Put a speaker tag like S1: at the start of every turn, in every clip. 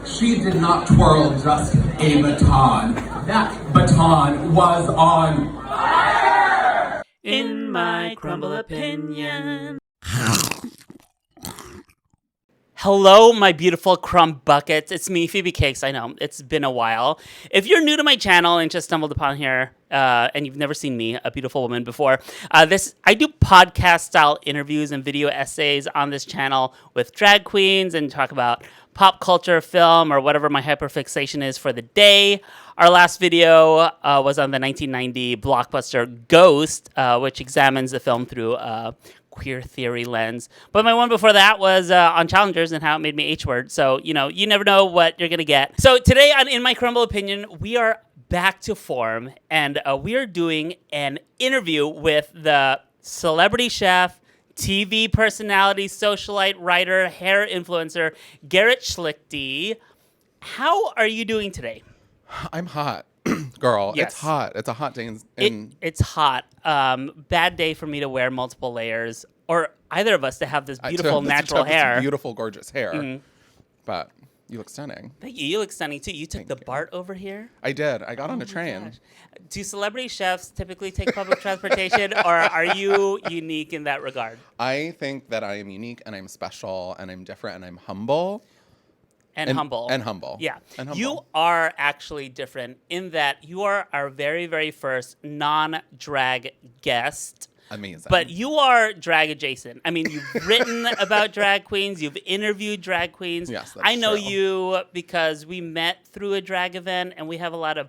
S1: She did not twirl just a baton. That baton was on fire!
S2: In my crumble opinion. Hello, my beautiful crumb buckets. It's me, Phoebe Cakes. I know, it's been a while. If you're new to my channel and just stumbled upon here, and you've never seen me, a beautiful woman, before, I do podcast-style interviews and video essays on this channel with drag queens and talk about pop culture, film, or whatever my hyperfixation is for the day. Our last video was on the 1990 blockbuster Ghost, which examines the film through queer theory lens. But my one before that was on Challengers and how it made me H-word. So, you know, you never know what you're going to get. So today on In My Crumble Opinion, we are back to form, and we are doing an interview with the celebrity chef, TV personality, socialite, writer, hair influencer, Garrett Schlicte. How are you doing today?
S3: I'm hot. Girl,
S2: Yes.
S3: It's hot. It's a hot day.
S2: It's hot. Bad day for me to wear multiple layers, or either of us to have this beautiful natural hair.
S3: Beautiful, gorgeous hair. Mm-hmm. But you look stunning.
S2: Thank you. You look stunning, too. You took the BART over here?
S3: I did. I got on a train.
S2: Gosh. Do celebrity chefs typically take public transportation, or are you unique in that regard?
S3: I think that I am unique, and I'm special, and I'm different, and I'm humble.
S2: And humble.
S3: And humble.
S2: Yeah.
S3: And humble.
S2: You are actually different in that you are our very, very first non-drag guest.
S3: Amazing.
S2: But you are drag adjacent. I mean, you've written about drag queens. You've interviewed drag queens.
S3: Yes, that's
S2: I know
S3: true.
S2: you because we met through a drag event, and we have a lot of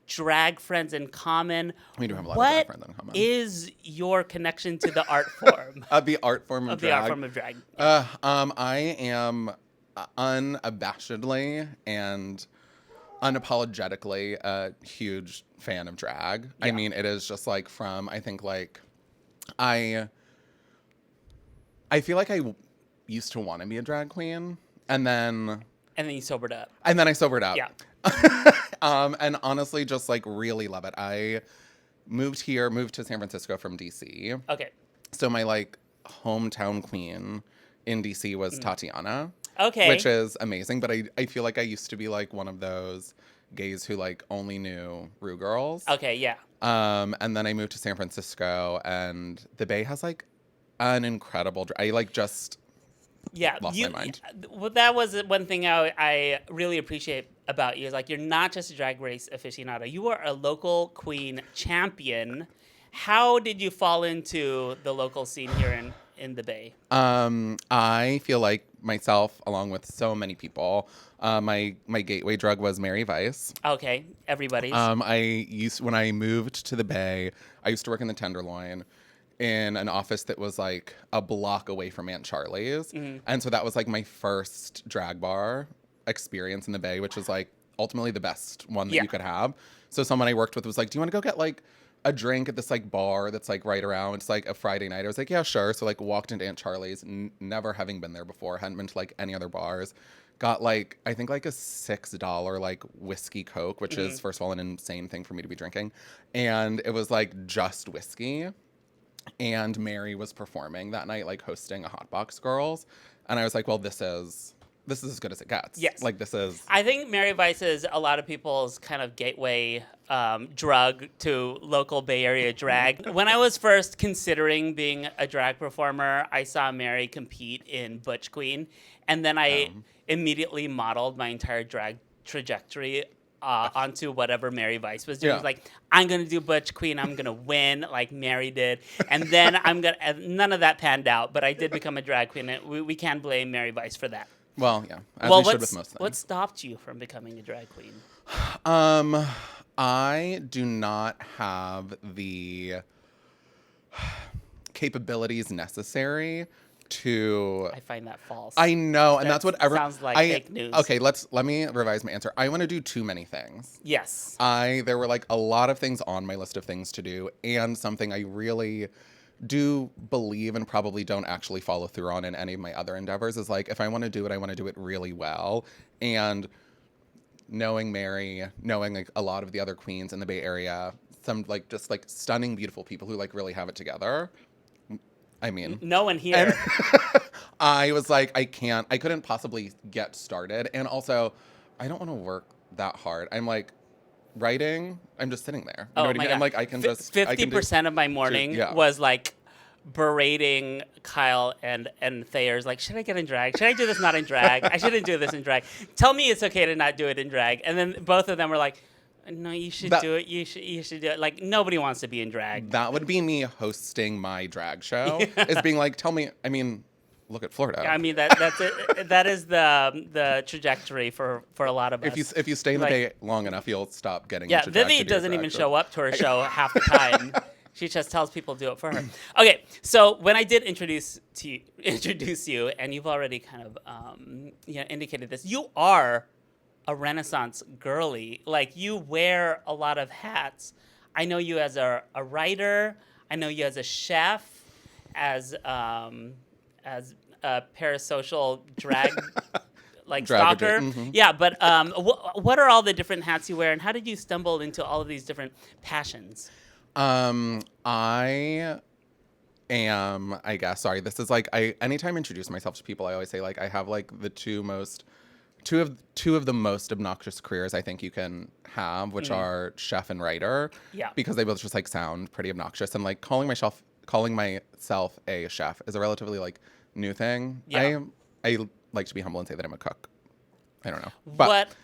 S2: drag friends in common.
S3: We do have a lot of drag friends in common.
S2: What is your connection to the art form?
S3: The art form of drag?
S2: The art form of drag.
S3: I am unabashedly and unapologetically a huge fan of drag.
S2: Yeah.
S3: I mean, it is just like from, I think like, I feel like I used to want to be a drag queen, and then
S2: you sobered up.
S3: And then I sobered up.
S2: Yeah.
S3: And honestly, just like really love it. I moved to San Francisco from DC.
S2: Okay.
S3: So my like hometown queen in DC was Tatiana.
S2: Okay.
S3: Which is amazing, but I feel like I used to be like one of those gays who like only knew Rue girls.
S2: Okay, yeah.
S3: And then I moved to San Francisco, and the Bay has like an incredible. I like just lost my mind.
S2: Well, that was one thing I really appreciate about you is like you're not just a drag race aficionado. You are a local queen champion. How did you fall into the local scene here in the Bay?
S3: I feel like myself, along with so many people, my gateway drug was Mary Vice.
S2: Okay, everybody's.
S3: When I moved to the Bay, I used to work in the Tenderloin in an office that was like a block away from Aunt Charlie's. Mm-hmm. And so that was like my first drag bar experience in the Bay, which is like ultimately the best one that you could have. So someone I worked with was like, do you want to go get like a drink at this like bar that's like right around? It's like a Friday night. I was like, yeah, sure. So like walked into Aunt Charlie's, never having been there before, hadn't been to like any other bars. Got like, I think like a $6 like whiskey Coke, which is first of all an insane thing for me to be drinking. And it was like just whiskey. And Mary was performing that night, like hosting a Hotbox Girls. And I was like, well, this is as good as it gets.
S2: Yes.
S3: Like this is.
S2: I think Mary Vice is a lot of people's kind of gateway drug to local Bay Area drag. When I was first considering being a drag performer, I saw Mary compete in Butch Queen. And then I immediately modeled my entire drag trajectory onto whatever Mary Vice was doing.
S3: Yeah.
S2: It was like, I'm going to do Butch Queen. I'm going to win like Mary did. And then none of that panned out, but I did become a drag queen. And we can't blame Mary Vice for that.
S3: Well, yeah. As we should with most things.
S2: What stopped you from becoming a drag queen?
S3: I do not have the capabilities necessary to.
S2: I find that false.
S3: I know, and that's what
S2: sounds like fake news.
S3: Okay, let me revise my answer. I want to do too many things.
S2: Yes.
S3: There were like a lot of things on my list of things to do, and something I really do believe and probably don't actually follow through on in any of my other endeavors is like, if I want to do it, I want to do it really well. And knowing Mary, knowing like a lot of the other queens in the Bay Area, some like just like stunning, beautiful people who like really have it together. I mean,
S2: no one here.
S3: I was like, I couldn't possibly get started. And also, I don't want to work that hard. I'm like, writing, I'm just sitting there. You know what I mean? I'm like, I can just
S2: 50% of my morning
S3: yeah.
S2: was like berating Kyle and Thayer's like, should I get in drag? Should I do this not in drag? I shouldn't do this in drag. Tell me it's okay to not do it in drag. And then both of them were like, no, you should do it. You should do it. Like, nobody wants to be in drag.
S3: That would be me hosting my drag show. Is being like, tell me. I mean, look at Florida.
S2: I mean, that's it. That is the trajectory for a lot of us.
S3: If you stay in the Bay long enough, you'll stop getting.
S2: Yeah,
S3: into drag
S2: Vivi
S3: to do
S2: doesn't
S3: drag
S2: even
S3: show.
S2: show up to her show half the time. She just tells people to do it for her. Okay, so when I did introduce you, and you've already kind of indicated this, you are a Renaissance girly. Like, you wear a lot of hats. I know you as a writer. I know you as a chef, as a parasocial drag stalker.
S3: Mm-hmm.
S2: Yeah, but what are all the different hats you wear, and how did you stumble into all of these different passions?
S3: I am, I guess, sorry, this is like, anytime I introduce myself to people, I always say, like, I have, like, the two of the most obnoxious careers I think you can have, which are chef and writer.
S2: Yeah.
S3: Because they both just, like, sound pretty obnoxious. And, like, calling myself a chef is a relatively, like, new thing.
S2: Yeah.
S3: I like to be humble and say that I'm a cook. I don't know. But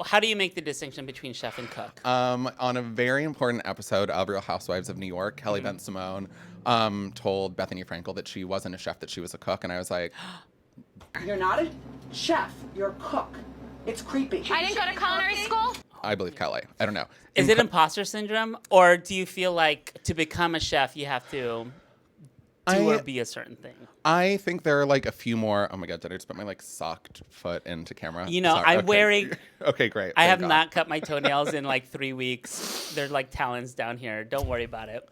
S2: how do you make the distinction between chef and cook?
S3: on a very important episode of Real Housewives of New York, Kelly Bent Simone told Bethany Frankel that she wasn't a chef, that she was a cook. And I was like,
S4: you're not a chef, you're a cook. It's creepy.
S5: I didn't go to culinary school.
S3: I believe Kelly. I don't know.
S2: Is it imposter syndrome, or do you feel like to become a chef you have to do or be a certain thing?
S3: I think there are like a few more. Oh my god, did I just put my like socked foot into camera?
S2: You know,
S3: Sorry.
S2: I'm
S3: Okay.
S2: wearing.
S3: Okay, great.
S2: I
S3: Thank
S2: have
S3: God.
S2: not cut my toenails in like 3 weeks. They're like talons down here. Don't worry about it.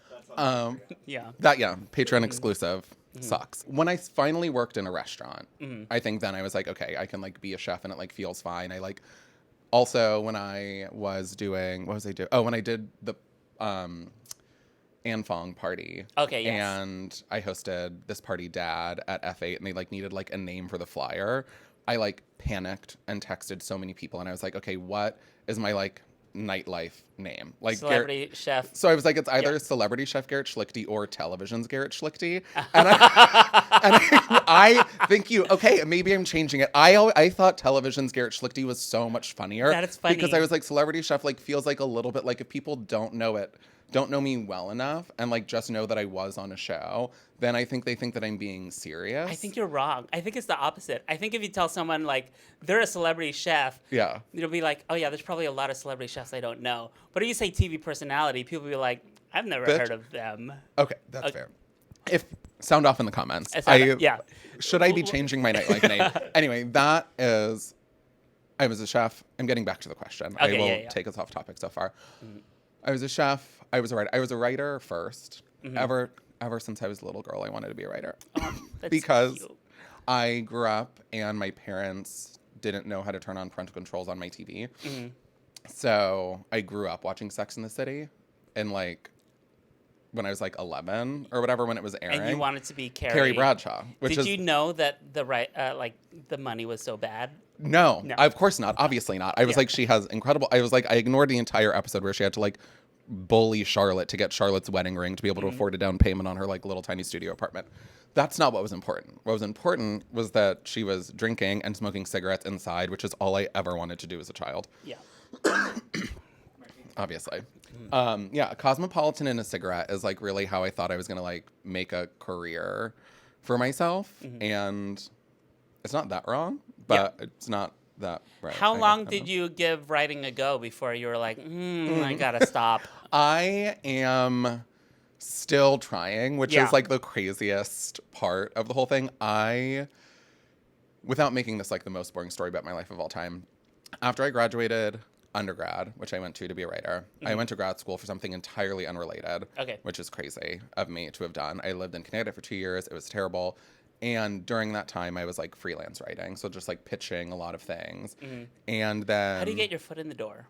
S2: Yeah.
S3: Patreon exclusive sucks. When I finally worked in a restaurant, I think then I was like, okay, I can like be a chef and it like feels fine. I like also when I was doing what was I doing? Oh, when I did the Anne Fong party.
S2: Okay, yes.
S3: And I hosted this party dad at F8 and they like needed like a name for the flyer. I like panicked and texted so many people and I was like, okay, what is my like nightlife name? Like
S2: Celebrity chef.
S3: So I was like, it's either Celebrity Chef Garrett Schlicte or Television's Garrett Schlicte. And I think okay, maybe I'm changing it. I thought Television's Garrett Schlicte was so much funnier.
S2: That is funny.
S3: Because I was like, Celebrity Chef like feels like a little bit like if people don't know me well enough and like just know that I was on a show, then I think they think that I'm being serious.
S2: I think you're wrong. I think it's the opposite. I think if you tell someone like they're a celebrity chef,
S3: Yeah.
S2: it'll be like, oh yeah, there's probably a lot of celebrity chefs I don't know. But if you say TV personality, people will be like, I've never
S3: Bitch.
S2: heard of them.
S3: Okay, that's fair. If sound off in the comments.
S2: Yeah.
S3: Should I be changing my nightlife name? Anyway, I was a chef. I'm getting back to the question.
S2: Okay,
S3: I will
S2: yeah.
S3: take us off topic so far. I was a chef. I was a writer. I was a writer first. Ever since I was a little girl, I wanted to be a writer.
S2: That's
S3: Because
S2: cute.
S3: I grew up and my parents didn't know how to turn on parental controls on my TV. So I grew up watching Sex and the City and like when I was like 11 or whatever when it was airing.
S2: And you wanted to be
S3: Carrie Bradshaw.
S2: Did you know that the money was so bad?
S3: No, of course not. Obviously not. I was
S2: Yeah.
S3: like, she has incredible. I was like, I ignored the entire episode where she had to like bully Charlotte to get Charlotte's wedding ring to be able to afford a down payment on her like little tiny studio apartment. That's not what was important. What was important was that she was drinking and smoking cigarettes inside, which is all I ever wanted to do as a child.
S2: Yeah.
S3: Obviously. A cosmopolitan and a cigarette is like really how I thought I was gonna like make a career for myself, and it's not that wrong, but it's not that right.
S2: How long did you give writing a go before you were like, I gotta stop?
S3: I am still trying, which
S2: Yeah.
S3: is like the craziest part of the whole thing. Without making this like the most boring story about my life of all time, after I graduated undergrad, which I went to be a writer, I went to grad school for something entirely unrelated,
S2: Okay.
S3: which is crazy of me to have done. I lived in Canada for 2 years. It was terrible. And during that time, I was like freelance writing. So just like pitching a lot of things. And then
S2: How do you get your foot in the door?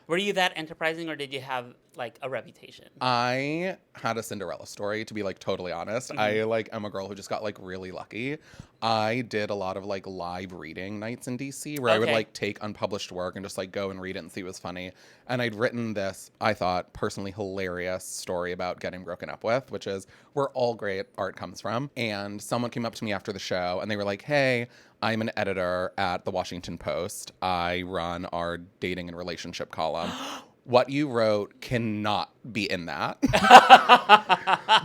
S2: Were you that enterprising, or did you have like a reputation?
S3: I had a Cinderella story, to be like totally honest. I like am a girl who just got like really lucky. I did a lot of like live reading nights in DC where I would
S2: Okay.
S3: like take unpublished work and just like go and read it and see what was funny. And I'd written this, I thought, personally hilarious story about getting broken up with, which is where all great art comes from. And someone came up to me after the show and they were like, hey, I'm an editor at the Washington Post. I run our dating and relationship column. What you wrote cannot be in that.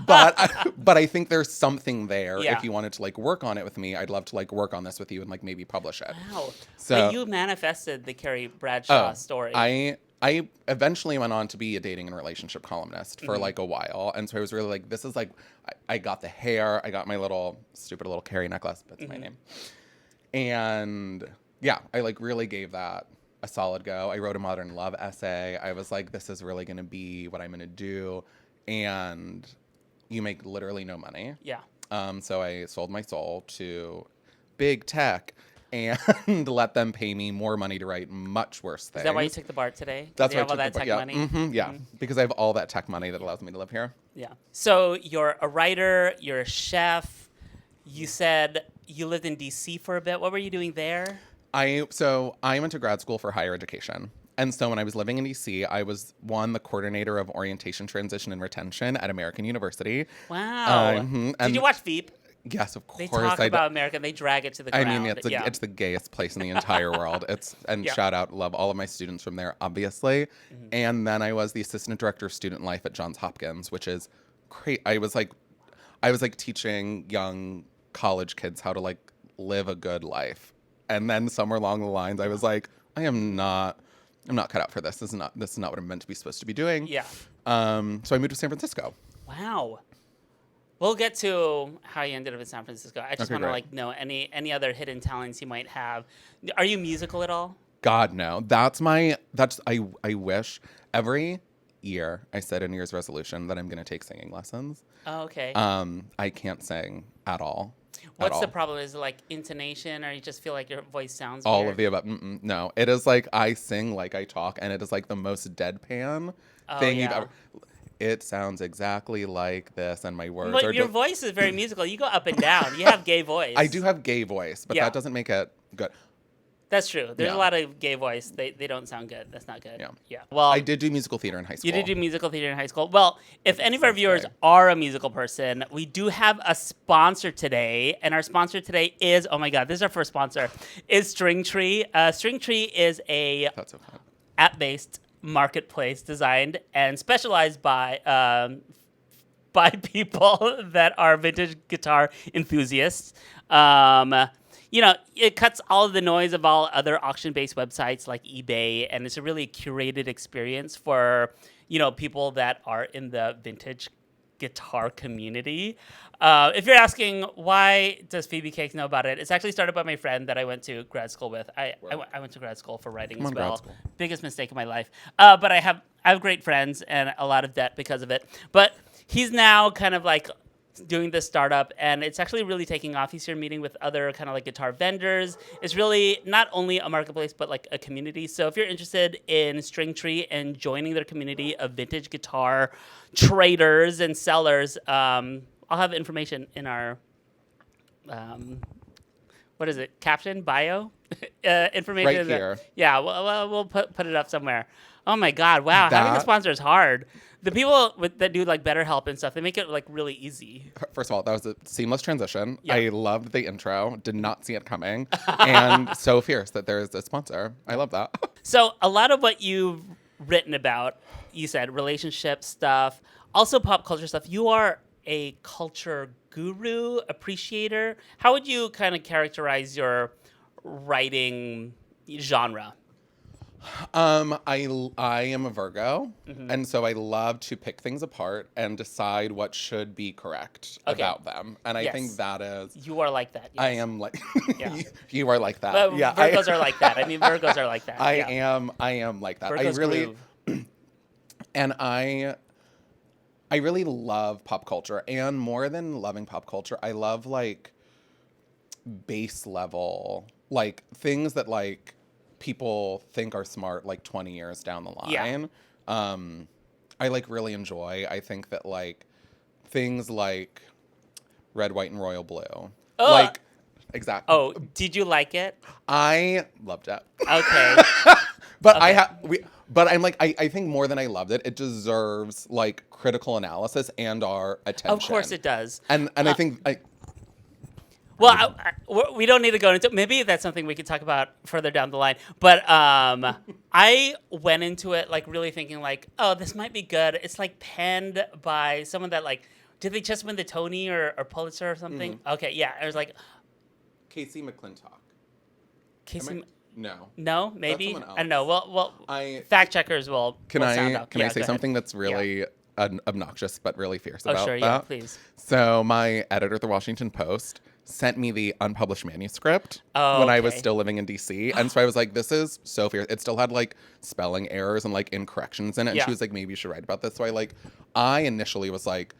S3: but I think there's something there.
S2: Yeah.
S3: If you wanted to like work on it with me, I'd love to like work on this with you and like maybe publish it.
S2: Wow.
S3: So
S2: But you manifested the Carrie Bradshaw story.
S3: I eventually went on to be a dating and relationship columnist for like a while. And so I was really like, this is like, I got the hair, I got my little stupid little Carrie necklace, that's my name. And yeah, I like really gave that a solid go. I wrote a modern love essay. I was like, this is really going to be what I'm going to do. And you make literally no money.
S2: Yeah.
S3: So I sold my soul to big tech and let them pay me more money to write much worse things.
S2: Is that why you took the BART today?
S3: That's
S2: you
S3: why
S2: have all
S3: I
S2: that
S3: took
S2: tech
S3: the
S2: money?
S3: yeah, because I have all that tech money that allows me to live here.
S2: Yeah. So you're a writer, you're a chef. You said you lived in DC for a bit. What were you doing there?
S3: I went to grad school for higher education. And so when I was living in DC, I was the coordinator of orientation, transition, and retention at American University.
S2: Wow.
S3: And
S2: Did you watch Veep?
S3: Yes, of
S2: They
S3: course.
S2: talk about America and they drag it to the ground.
S3: I mean, it's the gayest place in the entire world.
S2: Yeah.
S3: Shout out, love all of my students from there, obviously. And then I was the assistant director of student life at Johns Hopkins, which is great. I was like teaching young college kids how to like live a good life. And then somewhere along the lines, I was like, I'm not cut out for this. This is not what I'm meant to be supposed to be doing.
S2: Yeah.
S3: So I moved to San Francisco.
S2: Wow. We'll get to how you ended up in San Francisco. I just
S3: Okay,
S2: want to
S3: great.
S2: like know any other hidden talents you might have. Are you musical at all?
S3: God, no. I wish every year I set a New Year's resolution that I'm going to take singing lessons.
S2: Oh, okay.
S3: I can't sing at all.
S2: What's the problem? Is it like intonation, or you just feel like your voice sounds
S3: All
S2: weird?
S3: of the above. No, it is like I sing like I talk, and it is like the most deadpan thing you've
S2: yeah.
S3: ever. It sounds exactly like this, and my words are.
S2: But your voice is very musical. You go up and down. You have gay voice.
S3: I do have gay voice, but
S2: Yeah.
S3: that doesn't make it good.
S2: That's true. There's
S3: Yeah.
S2: a lot of gay voice. They don't sound good. That's not good.
S3: Yeah.
S2: Yeah. Well,
S3: I did do musical theater in high school.
S2: You did do musical theater in high school. Well, if any of our
S3: Sounds
S2: viewers
S3: great.
S2: are a musical person, we do have a sponsor today. And our sponsor today is, oh my God, this is our first sponsor, is Stringtree. Stringtree is a
S3: That's so fun.
S2: app-based marketplace designed and specialized by people that are vintage guitar enthusiasts. It cuts all of the noise of all other auction-based websites like eBay, and it's a really curated experience for, people that are in the vintage guitar community. If you're asking, why does Phoebe Cakes know about it? It's actually started by my friend that I went to grad school with. I went to grad school for writing
S3: I'm
S2: as
S3: on grad
S2: well.
S3: school.
S2: Biggest mistake of my life. But I have great friends and a lot of debt because of it. But he's now kind of like doing this startup, and it's actually really taking off. He's here meeting with other kind of like guitar vendors. It's really not only a marketplace, but like a community. So if you're interested in Stringtree and joining their community of vintage guitar traders and sellers, I'll have information in our, what is it, caption, bio? Information.
S3: Right
S2: in there.
S3: here.
S2: Yeah, we'll put it up somewhere. Oh my God, wow, having a
S3: That-
S2: sponsor is hard. The people that do like BetterHelp and stuff, they make it like really easy.
S3: First of all, that was a seamless transition.
S2: Yeah.
S3: I loved the intro. Did not see it coming. And so fierce that there's a sponsor. I love that.
S2: So a lot of what you've written about, you said relationship stuff, also pop culture stuff. You are a culture guru, appreciator. How would you kind of characterize your writing genre?
S3: I am a Virgo,
S2: Mm-hmm.
S3: and so I love to pick things apart and decide what should be correct
S2: Okay.
S3: about them. And I
S2: Yes.
S3: think that is,
S2: You are like that.
S3: I
S2: yes.
S3: am like,
S2: Yeah.
S3: you are like that.
S2: But
S3: Yeah,
S2: Virgos are like that. I mean, Virgos are like that.
S3: I
S2: yeah.
S3: am like that.
S2: Virgos
S3: I really,
S2: groove.
S3: and I really love pop culture, and more than loving pop culture, I love like base level, like things that like people think are smart like 20 years down the line.
S2: Yeah.
S3: I like really enjoy. I think that like things like Red, White, and Royal Blue,
S2: Ugh.
S3: like exactly.
S2: Oh, did you like it?
S3: I loved it.
S2: Okay.
S3: But but I'm like, I think more than I loved it, it deserves like critical analysis and our attention.
S2: Of course it does.
S3: And I think
S2: Well, we don't need to go into. Maybe that's something we could talk about further down the line. But I went into it like really thinking like, oh, this might be good. It's like penned by someone that like, did they just win the Tony or Pulitzer or something? Okay, yeah. I was like,
S3: Casey McClintock.
S2: Casey.
S3: No.
S2: No, maybe.
S3: someone else.
S2: I don't know. Well, fact checkers will.
S3: Can
S2: will
S3: I
S2: sound out.
S3: can
S2: Yeah,
S3: I say
S2: go
S3: something
S2: ahead.
S3: that's really obnoxious but really fierce
S2: Oh,
S3: about
S2: sure.
S3: that?
S2: Yeah, please.
S3: So my editor at the Washington Post sent me the unpublished manuscript
S2: Oh,
S3: when I was
S2: okay.
S3: still living in DC. And so I was like, this is so fierce. It still had like spelling errors and like incorrections in it. And
S2: Yeah.
S3: she was like, maybe you should write about this. So I initially was like,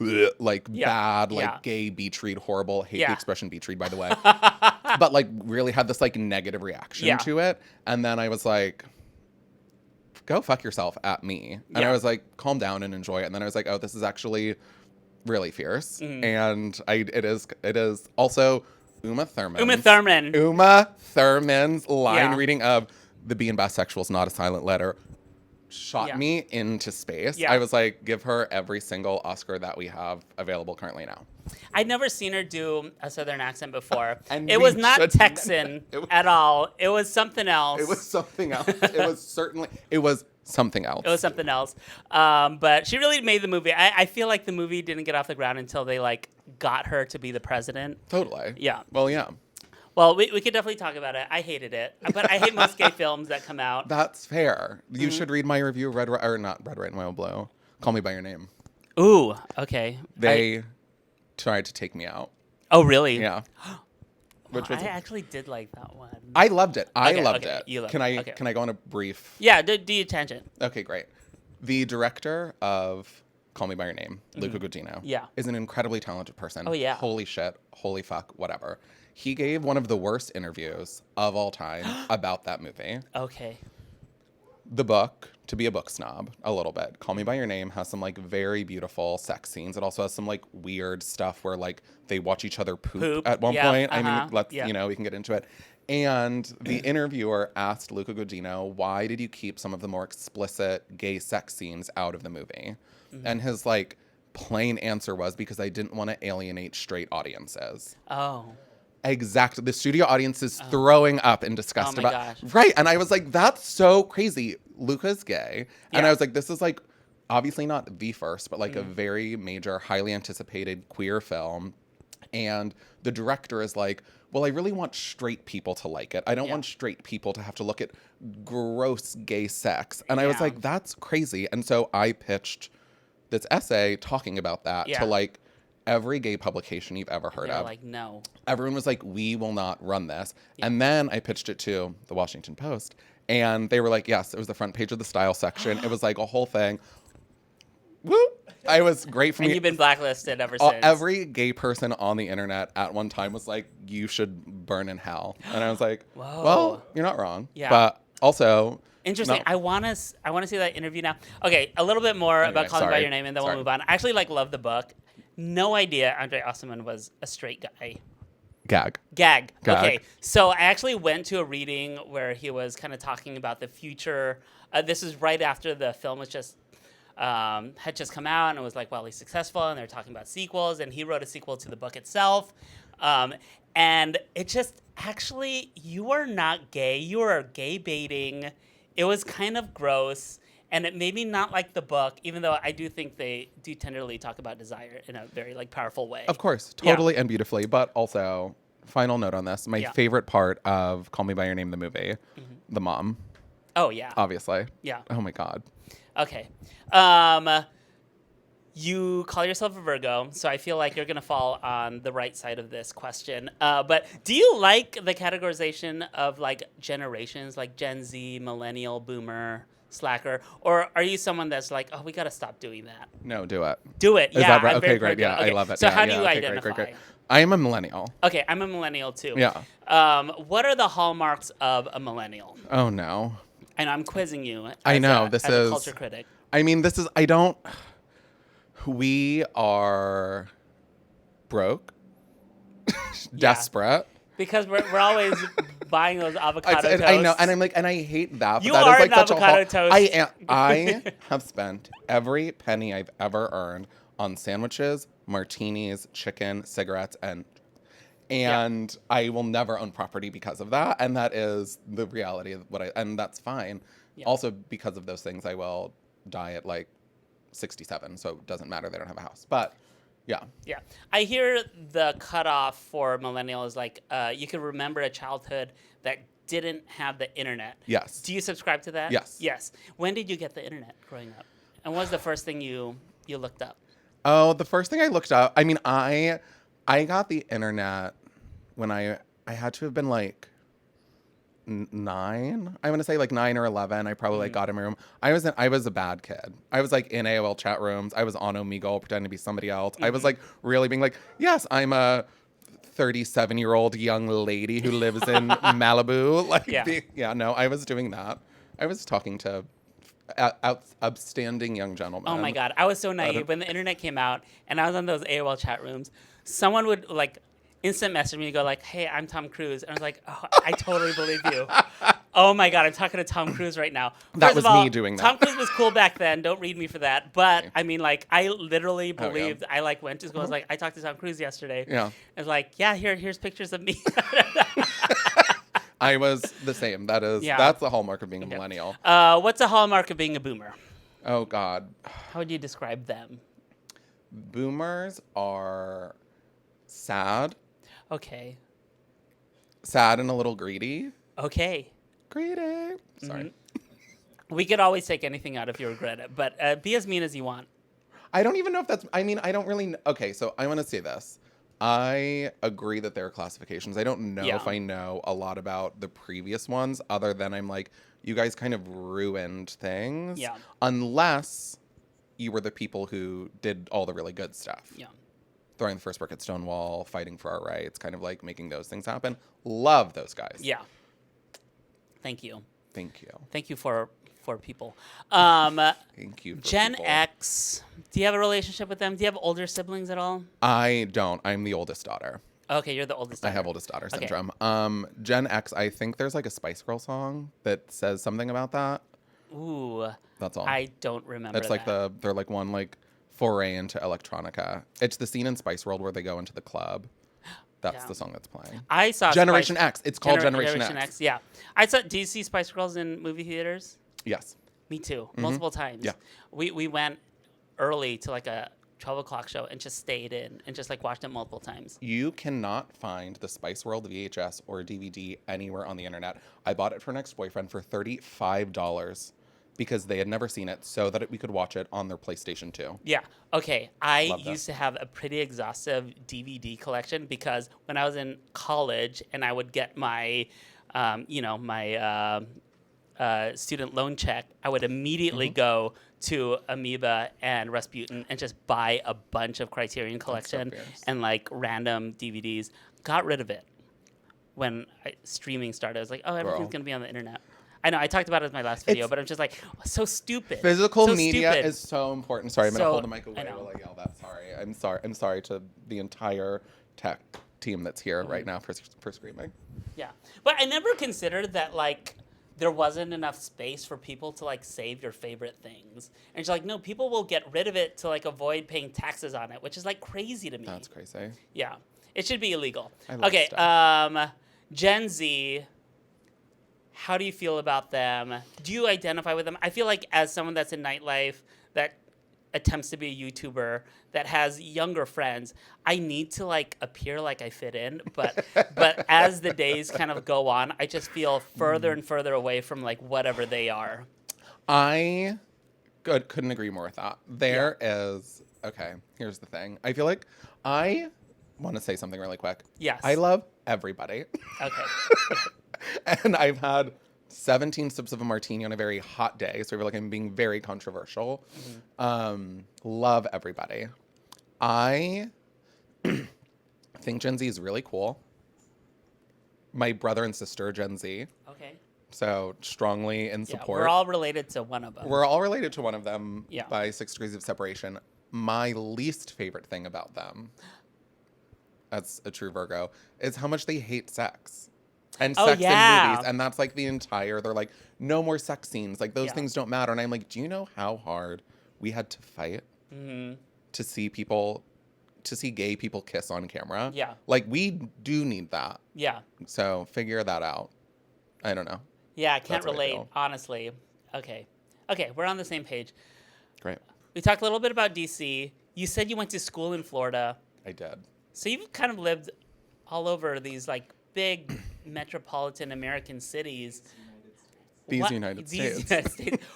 S3: "Ugh," like
S2: Yeah.
S3: bad, like
S2: Yeah.
S3: gay beach read, horrible, hate
S2: Yeah.
S3: the expression beach read, by the way. But like really had this like negative reaction
S2: Yeah.
S3: to it. And then I was like, go fuck yourself at me. And
S2: Yeah.
S3: I was like, calm down and enjoy it. And then I was like, oh, this is actually really fierce.
S2: Mm-hmm.
S3: And it is also Uma Thurman.
S2: Uma Thurman's
S3: line
S2: Yeah.
S3: reading of the being bisexual is not a silent letter shot
S2: Yeah.
S3: me into space.
S2: Yeah.
S3: I was like, give her every single Oscar that we have available currently now.
S2: I'd never seen her do a Southern accent before.
S3: And
S2: It
S3: we
S2: was not
S3: should-
S2: Texan
S3: It was-
S2: at all. It was something else.
S3: It was something else. It was something else.
S2: It was something else. But she really made the movie. I feel like the movie didn't get off the ground until they like got her to be the president.
S3: Totally.
S2: Yeah.
S3: Well, yeah.
S2: Well, we could definitely talk about it. I hated it, but I hate most gay films that come out.
S3: That's fair.
S2: Mm-hmm.
S3: You should read my review of Red, or not Red, White, and Royal Blue. Call Me by Your Name.
S2: Ooh, okay.
S3: They tried to take me out.
S2: Oh, really?
S3: Yeah.
S2: Well,
S3: Which was
S2: I actually did like that one.
S3: I loved it. I
S2: Okay,
S3: loved
S2: okay,
S3: it.
S2: you loved
S3: Can
S2: it.
S3: I
S2: Okay.
S3: can I go on a brief?
S2: Yeah, do your tangent.
S3: Okay, great. The director of Call Me by Your Name, Luca Guadagnino,
S2: Mm-hmm. Yeah.
S3: is an incredibly talented person.
S2: Oh, yeah.
S3: Holy shit. Holy fuck. Whatever. He gave one of the worst interviews of all time about that movie.
S2: Okay.
S3: The book, to be a book snob, a little bit. Call Me by Your Name has some like very beautiful sex scenes. It also has some like weird stuff where like they watch each other poop at one
S2: Yeah,
S3: point. I
S2: uh-huh,
S3: mean, let's
S2: yeah.
S3: we can get into it. And the interviewer asked Luca Guadagnino, why did you keep some of the more explicit gay sex scenes out of the movie?
S2: Mm-hmm.
S3: And his like plain answer was, because I didn't want to alienate straight audiences.
S2: Oh.
S3: Exactly. The studio audience is throwing up in disgust
S2: Oh my
S3: about
S2: gosh.
S3: Right. And I was like, that's so crazy. Luca's gay. And
S2: Yeah.
S3: I was like, this is like obviously not the first, but like
S2: Mm-hmm.
S3: a very major, highly anticipated queer film. And the director is like, well, I really want straight people to like it. I don't
S2: Yeah.
S3: want straight people to have to look at gross gay sex. And I was
S2: Yeah.
S3: like, that's crazy. And so I pitched this essay talking about that
S2: Yeah.
S3: to like every gay publication you've ever heard
S2: They're
S3: of.
S2: like, no.
S3: Everyone was like, we will not run this. And then I pitched it to the Washington Post. And they were like, yes, it was the front page of the style section. It was like a whole thing. Woo! I was great for
S2: And
S3: me.
S2: you've been blacklisted ever since.
S3: Every gay person on the internet at one time was like, you should burn in hell. And I was like,
S2: Whoa.
S3: well, you're not wrong.
S2: Yeah.
S3: But also...
S2: Interesting.
S3: no-
S2: I want to see that interview now. Okay, a little bit more
S3: Anyway,
S2: about Call Me by
S3: sorry.
S2: Your Name, and then we'll
S3: Sorry.
S2: move on. I actually like love the book. No idea Andre Osman was a straight guy.
S3: Gag.
S2: Gag.
S3: Gag.
S2: Okay, so I actually went to a reading where he was kind of talking about the future. This is right after the film was just had just come out, and it was like wildly successful, and they were talking about sequels, and he wrote a sequel to the book itself. And it just, actually, you are not gay. You are gay baiting. It was kind of gross, and it made me not like the book, even though I do think they do tenderly talk about desire in a very like powerful way.
S3: Of course,
S2: Yeah.
S3: totally and beautifully. But also, final note on this, my
S2: Yeah.
S3: favorite part of Call Me by Your Name, the movie, the mom,
S2: Oh, yeah.
S3: obviously.
S2: Yeah.
S3: Oh my God.
S2: Okay. You call yourself a Virgo, so I feel like you're going to fall on the right side of this question. But do you like the categorization of like generations, like Gen Z, Millennial, Boomer, Slacker? Or are you someone that's like, oh, we got to stop doing that?
S3: No, do it.
S2: Do it.
S3: Is
S2: Yeah.
S3: that right?
S2: I'm very
S3: Okay, great.
S2: pro-
S3: Yeah, I
S2: okay,
S3: love it.
S2: So
S3: Yeah,
S2: how do
S3: yeah,
S2: you
S3: okay,
S2: identify?
S3: Great. I am a millennial.
S2: Okay, I'm a millennial too.
S3: Yeah.
S2: What are the hallmarks of a millennial?
S3: Oh no.
S2: And I'm quizzing you. As
S3: I know,
S2: a,
S3: this
S2: as a
S3: is-
S2: culture critic.
S3: I mean, we are broke, desperate,
S2: Because we're always buying those avocado toasts.
S3: I know, and I'm like, and I hate that. But
S2: You
S3: that
S2: are
S3: is like
S2: an
S3: such
S2: avocado
S3: a
S2: toast.
S3: I have spent every penny I've ever earned on sandwiches, martinis, chicken, cigarettes, and I will never own property because of that. And that is the reality of and that's fine.
S2: Yeah.
S3: Also, because of those things, I will die at like 67. So it doesn't matter. They don't have a house. But yeah.
S2: Yeah. I hear the cutoff for millennials, like, you can remember a childhood that didn't have the internet.
S3: Yes.
S2: Do you subscribe to that?
S3: Yes.
S2: Yes. When did you get the internet growing up? And what was the first thing you looked up?
S3: Oh, the first thing I looked up, I mean, I got the internet when I had to have been like 9. I want to say like 9 or 11. I probably like got in my room. I was a bad kid. I was like in AOL chat rooms. I was on Omegle pretending to be somebody else. I was like really being like, yes, I'm a 37-year-old young lady who lives in Malibu. No, I was doing that. I was talking to upstanding young gentlemen.
S2: Oh my God. I was so naive. When the internet came out and I was on those AOL chat rooms, someone would like instant message me and go like, hey, I'm Tom Cruise. And I was like, oh, I totally believe you. Oh my God, I'm talking to Tom Cruise right now.
S3: That was me doing that.
S2: Tom Cruise was cool back then. Don't read me for that. But I mean, like, I literally believed. I like went to school. I was like, I talked to Tom Cruise yesterday.
S3: Yeah.
S2: I was like, yeah, here's pictures of me.
S3: I was the same. That's the hallmark of being a millennial.
S2: What's a hallmark of being a boomer?
S3: Oh God.
S2: How would you describe them?
S3: Boomers are sad.
S2: Okay.
S3: Sad and a little greedy.
S2: Okay.
S3: Greedy. Sorry.
S2: We could always take anything out if you regret it, but be as mean as you want.
S3: I don't even know if that's, I mean, I don't really, okay, so I want to say this. I agree that there are classifications. I don't know if I know a lot about the previous ones other than I'm like, you guys kind of ruined things.
S2: Yeah.
S3: Unless you were the people who did all the really good stuff.
S2: Yeah.
S3: Throwing the first brick at Stonewall, fighting for our rights, kind of like making those things happen. Love those guys.
S2: Yeah. Thank you.
S3: Thank you.
S2: Thank you for people.
S3: Thank you.
S2: Gen
S3: people.
S2: X, do you have a relationship with them? Do you have older siblings at all?
S3: I don't. I'm the oldest daughter.
S2: Okay, you're the oldest daughter.
S3: I have oldest daughter syndrome. Gen X, I think there's like a Spice Girl song that says something about that.
S2: Ooh.
S3: That's all.
S2: I don't remember
S3: It's like they're like one like foray into electronica. It's the scene in Spice World where they go into the club. That's the song that's playing.
S2: I saw
S3: Generation X. It's called Generation X.
S2: Yeah. Do you see Spice Girls in movie theaters?
S3: Yes.
S2: Me too. Multiple times.
S3: Yeah.
S2: We went early to like a 12 o'clock show and just stayed in and just like watched it multiple times.
S3: You cannot find the Spice World VHS or DVD anywhere on the internet. I bought it for an ex-boyfriend for $35 because they had never seen it so that we could watch it on their PlayStation 2.
S2: Yeah. Okay. I
S3: Love that.
S2: used to have a pretty exhaustive DVD collection because when I was in college and I would get my, student loan check, I would immediately go to Amoeba and Rasputin and just buy a bunch of Criterion Collection and like random DVDs. Got rid of it when streaming started. I was like, oh, everything's going to be on the internet. I know, I talked about it in my last video, but I'm just like, so stupid.
S3: Physical
S2: so
S3: media
S2: stupid.
S3: is so important. Sorry, I'm going to hold the mic away
S2: I know.
S3: while I yell that. Sorry. I'm sorry to the entire tech team that's here right now for screaming.
S2: Yeah. But I never considered that, like, there wasn't enough space for people to, like, save your favorite things. And she's like, no, people will get rid of it to, like, avoid paying taxes on it, which is, like, crazy to me.
S3: That's crazy.
S2: Yeah. It should be illegal.
S3: I love
S2: Okay,
S3: stuff.
S2: Gen Z, how do you feel about them? Do you identify with them? I feel like as someone that's in nightlife, that attempts to be a YouTuber, that has younger friends, I need to like appear like I fit in, but as the days kind of go on, I just feel further and further away from like whatever they are.
S3: I couldn't agree more with that. Okay, here's the thing. I feel like I want to say something really quick.
S2: Yes.
S3: I love everybody.
S2: Okay.
S3: And I've had 17 sips of a martini on a very hot day, so I feel like I'm being very controversial. Love everybody. I think Gen Z is really cool. My brother and sister are Gen Z,
S2: Okay.
S3: so strongly in
S2: Yeah,
S3: support.
S2: we're all related to one of them.
S3: We're all related to one of them
S2: Yeah.
S3: by 6 degrees of separation. My least favorite thing about them as a true Virgo, is how much they hate sex. And
S2: Oh,
S3: sex
S2: yeah.
S3: in movies. And that's like the entire, they're like, no more sex scenes. Like, those
S2: Yeah.
S3: things don't matter. And I'm like, do you know how hard we had to fight to see gay people kiss on camera?
S2: Yeah.
S3: Like, we do need that.
S2: Yeah.
S3: So figure that out. I don't know.
S2: Yeah, I can't
S3: That's what I
S2: relate,
S3: feel.
S2: honestly. Okay, we're on the same page.
S3: Great.
S2: We talked a little bit about DC. You said you went to school in Florida.
S3: I did.
S2: So you've kind of lived all over these, like, big metropolitan American cities.
S3: These United States.
S2: United States.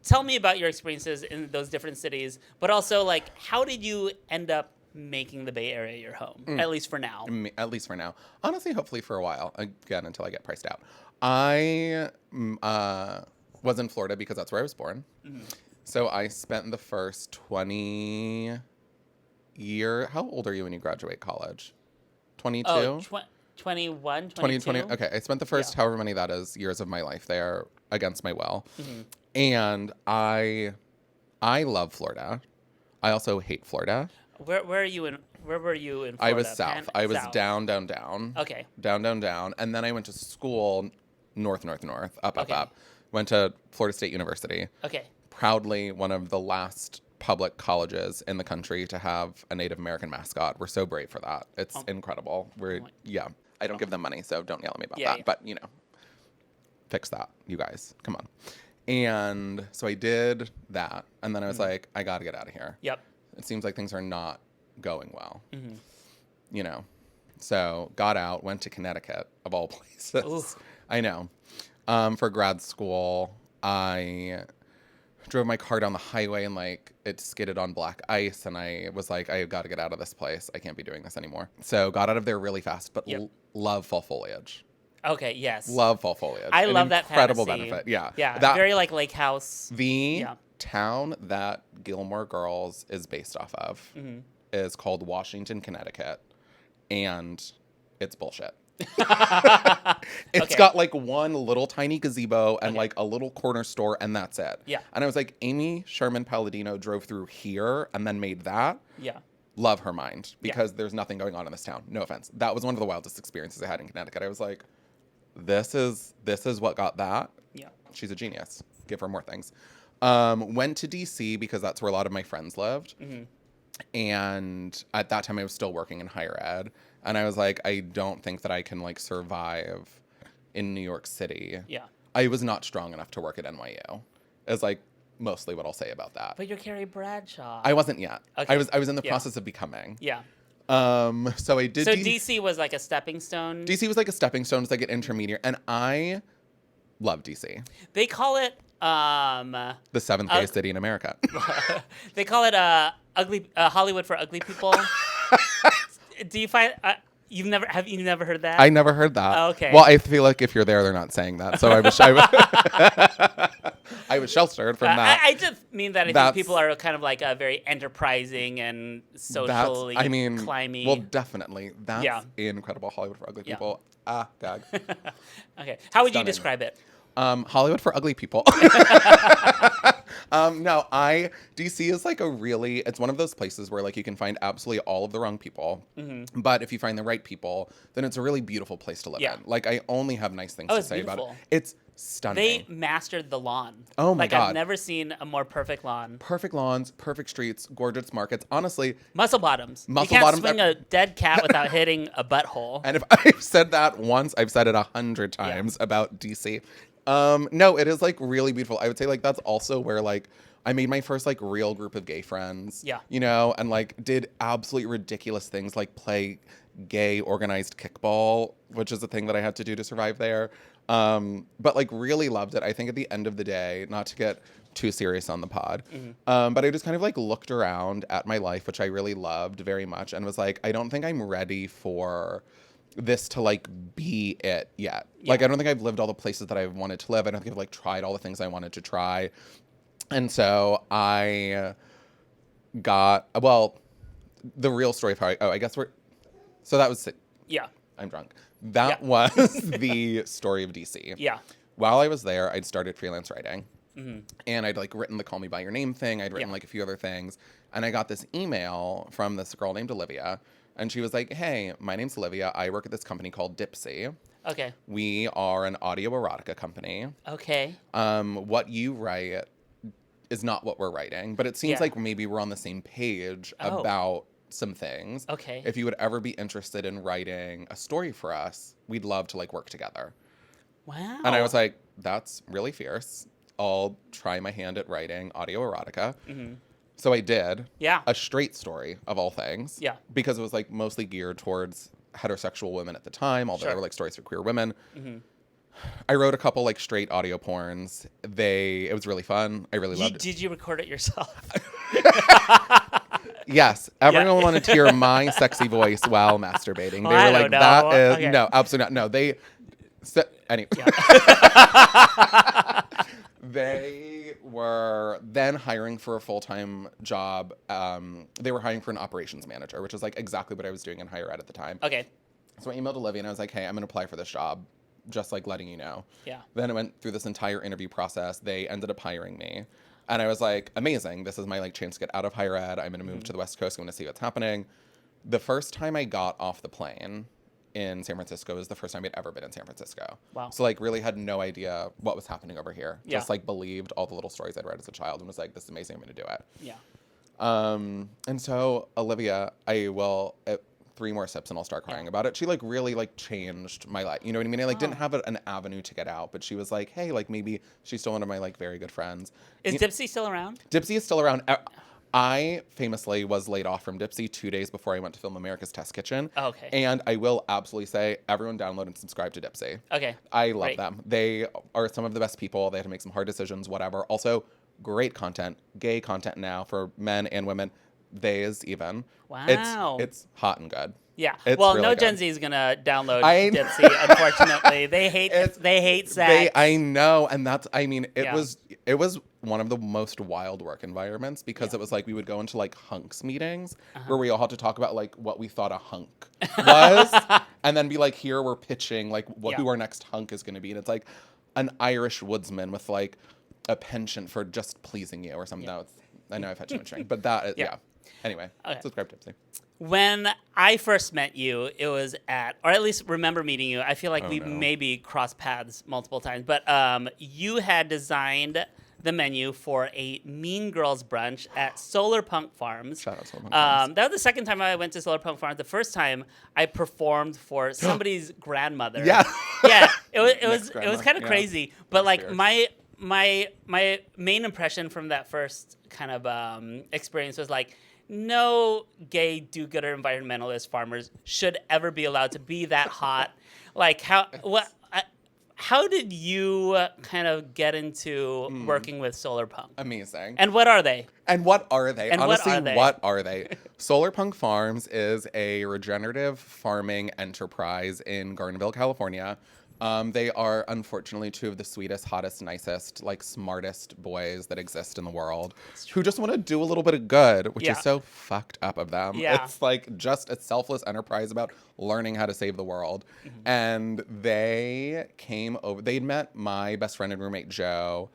S2: Tell me about your experiences in those different cities, but also, like, how did you end up making the Bay Area your home, at least for now?
S3: At least for now. Honestly, hopefully for a while. Again, until I get priced out. I was in Florida because that's where I was born. So I spent the first 20 year. How old are you when you graduate college? 22?
S2: Oh, 21, 22?
S3: 2020. Okay, I spent the first however many that is years of my life there against my will. And I love Florida. I also hate Florida.
S2: Where were you in Florida?
S3: I was south. I was
S2: South.
S3: down.
S2: Okay.
S3: Down. And then I went to school north, up.
S2: Okay.
S3: Went to Florida State University.
S2: Okay.
S3: Proudly one of the last public colleges in the country to have a Native American mascot. We're so brave for that. It's incredible. I don't give them money, so don't yell at me about that.
S2: Yeah.
S3: But, fix that, you guys. Come on. And so I did that. And then I was like, I got to get out of here.
S2: Yep.
S3: It seems like things are not going well. So got out, went to Connecticut, of all places.
S2: Oof.
S3: I know. For grad school, I drove my car down the highway and it skidded on black ice. And I was like, I got to get out of this place. I can't be doing this anymore. So got out of there really fast, but love fall foliage.
S2: Okay, yes.
S3: Love fall foliage.
S2: I love that
S3: incredible
S2: fantasy.
S3: benefit. Yeah.
S2: Yeah,
S3: That,
S2: very like Lake House.
S3: the town that Gilmore Girls is based off of is called Washington, Connecticut. And it's bullshit. It's got one little tiny gazebo and a little corner store, and that's it.
S2: Yeah.
S3: And I was like, Amy Sherman Palladino drove through here and then made that.
S2: Yeah.
S3: Love her mind, because there's nothing going on in this town. No offense. That was one of the wildest experiences I had in Connecticut. I was like, this is what got that.
S2: Yeah.
S3: She's a genius. Give her more things. Went to DC because that's where a lot of my friends lived. And at that time I was still working in higher ed. And I was like, I don't think that I can survive in New York City.
S2: Yeah.
S3: I was not strong enough to work at NYU. Is mostly what I'll say about that.
S2: But you're Carrie Bradshaw.
S3: I wasn't yet.
S2: Okay.
S3: I was in the process of becoming.
S2: Yeah.
S3: So I did.
S2: So DC was like a stepping stone.
S3: DC was like a stepping stone. It's like an intermediate, and I love DC.
S2: They call it
S3: The seventh gayest city in America.
S2: they call it ugly Hollywood for ugly people. Do you find you've never heard that?
S3: I never heard that.
S2: Oh, okay.
S3: Well, I feel like if you're there, they're not saying that. So I was I was sheltered from that.
S2: I just mean that I think people are kind of very enterprising and socially climbing.
S3: Well, definitely. That's incredible. Hollywood for ugly people. Ah, gag.
S2: Okay. How would you
S3: Stunning.
S2: describe it?
S3: Hollywood for ugly people. No, DC is it's one of those places where you can find absolutely all of the wrong people. But if you find the right people, then it's a really beautiful place to live in. I only have nice things to say about it. It's stunning.
S2: They mastered the lawn.
S3: Oh my God.
S2: I've never seen a more perfect lawn.
S3: Perfect lawns, perfect streets, gorgeous markets. Honestly,
S2: Muscle bottoms.
S3: Muscle
S2: you can't
S3: bottoms
S2: swing a dead cat without hitting a butthole.
S3: and if I've said that once, I've said it 100 times about DC. No, it is really beautiful. I would say that's also where I made my first real group of gay friends.
S2: Yeah.
S3: And did absolutely ridiculous things play gay organized kickball, which is a thing that I had to do to survive there. But really loved it. I think at the end of the day, not to get too serious on the pod, but I just kind of looked around at my life, which I really loved very much, and was I don't think I'm ready for this to be it yet. I don't think I've lived all the places that I wanted to live. I don't think I've tried all the things I wanted to try. And so I got, the real story of how so that was, I'm drunk. That was the story of DC.
S2: Yeah.
S3: While I was there, I'd started freelance writing. And I'd written the Call Me By Your Name thing. I'd written a few other things. And I got this email from this girl named Olivia And she was like, hey, my name's Olivia. I work at this company called Dipsy.
S2: Okay.
S3: We are an audio erotica company.
S2: Okay.
S3: What you write is not what we're writing, but it seems
S2: Yeah.
S3: like maybe we're on the same page about some things.
S2: Okay.
S3: If you would ever be interested in writing a story for us, we'd love to like work together.
S2: Wow.
S3: And I was like, that's really fierce. I'll try my hand at writing audio erotica.
S2: Mm-hmm.
S3: So I did.
S2: Yeah.
S3: A straight story of all things.
S2: Yeah.
S3: Because it was like mostly geared towards heterosexual women at the time, although there were like stories for queer women.
S2: Mm-hmm.
S3: I wrote a couple like straight audio porns. It was really fun. I really loved it.
S2: Did you record it yourself?
S3: Yes, everyone wanted to hear my sexy voice while masturbating.
S2: Well,
S3: They
S2: I
S3: were like,
S2: don't know.
S3: "That is
S2: Okay.
S3: no, absolutely not. No, anyway." They were then hiring for a full-time job. They were hiring for an operations manager, which is like exactly what I was doing in higher ed at the time.
S2: Okay.
S3: So I emailed Olivia and I was like, hey, I'm going to apply for this job, just like letting you know.
S2: Yeah.
S3: Then I went through this entire interview process. They ended up hiring me. And I was like, amazing. This is my like chance to get out of higher ed. I'm going to move to the West Coast. I'm going to see what's happening. The first time I got off the plane in San Francisco was the first time I'd ever been in San Francisco.
S2: Wow.
S3: So like really had no idea what was happening over here.
S2: Yeah.
S3: Just like believed all the little stories I'd read as a child and was like, this is amazing. I'm going to do it.
S2: Yeah.
S3: And so Olivia, 3 more sips and I'll start crying about it. She like really like changed my life. You know what I mean? I like didn't have an avenue to get out, but she was like, hey, like maybe she's still one of my like very good friends.
S2: Is Dipsy still around?
S3: Dipsy is still around. I famously was laid off from Dipsy 2 days before I went to film America's Test Kitchen.
S2: Oh, okay.
S3: And I will absolutely say, everyone download and subscribe to Dipsy.
S2: Okay.
S3: I love
S2: Great.
S3: them. They are some of the best people. They had to make some hard decisions, whatever. Also, great content, gay content now for men and women. Theys even.
S2: Wow.
S3: It's hot and good.
S2: Yeah.
S3: It's
S2: Well,
S3: really
S2: no
S3: good.
S2: Gen Z is gonna download
S3: I-
S2: Dipsy. Unfortunately, they hate sex.
S3: I know, and that's. I mean, it
S2: Yeah.
S3: was one of the most wild work environments because it was like we would go into like hunks meetings where we all had to talk about like what we thought a hunk was, and then be like, here we're pitching like who our next hunk is going to be, and it's like an Irish woodsman with like a penchant for just pleasing you or something. No, I know I've had too much drink, but that is, yeah. Anyway, subscribe to Dipsy.
S2: When I first met you, it was or at least remember meeting you. I feel like we maybe crossed paths multiple times, but you had designed the menu for a Mean Girls brunch at Solar Punk Farms.
S3: Shout out Solar Punk Farms.
S2: That was the second time I went to Solar Punk Farms. The first time I performed for somebody's grandmother.
S3: Yeah.
S2: Yeah. It was
S3: grandma,
S2: kind of
S3: yeah.
S2: crazy, but like
S3: fierce.
S2: my main impression from that first kind of experience was like, no gay do-gooder environmentalist farmers should ever be allowed to be that hot. Like how did you kind of get into working with Solar Punk?
S3: Amazing.
S2: And what are they?
S3: And what are they?
S2: And what
S3: Honestly,
S2: are they?
S3: what are they? Solar Punk Farms is a regenerative farming enterprise in Gardenville, California. They are unfortunately 2 of the sweetest, hottest, nicest, like smartest boys that exist in the world who just want to do a little bit of good, which is so fucked up of them.
S2: Yeah.
S3: It's like just a selfless enterprise about learning how to save the world. And they came over, they'd met my best friend and roommate, Joe,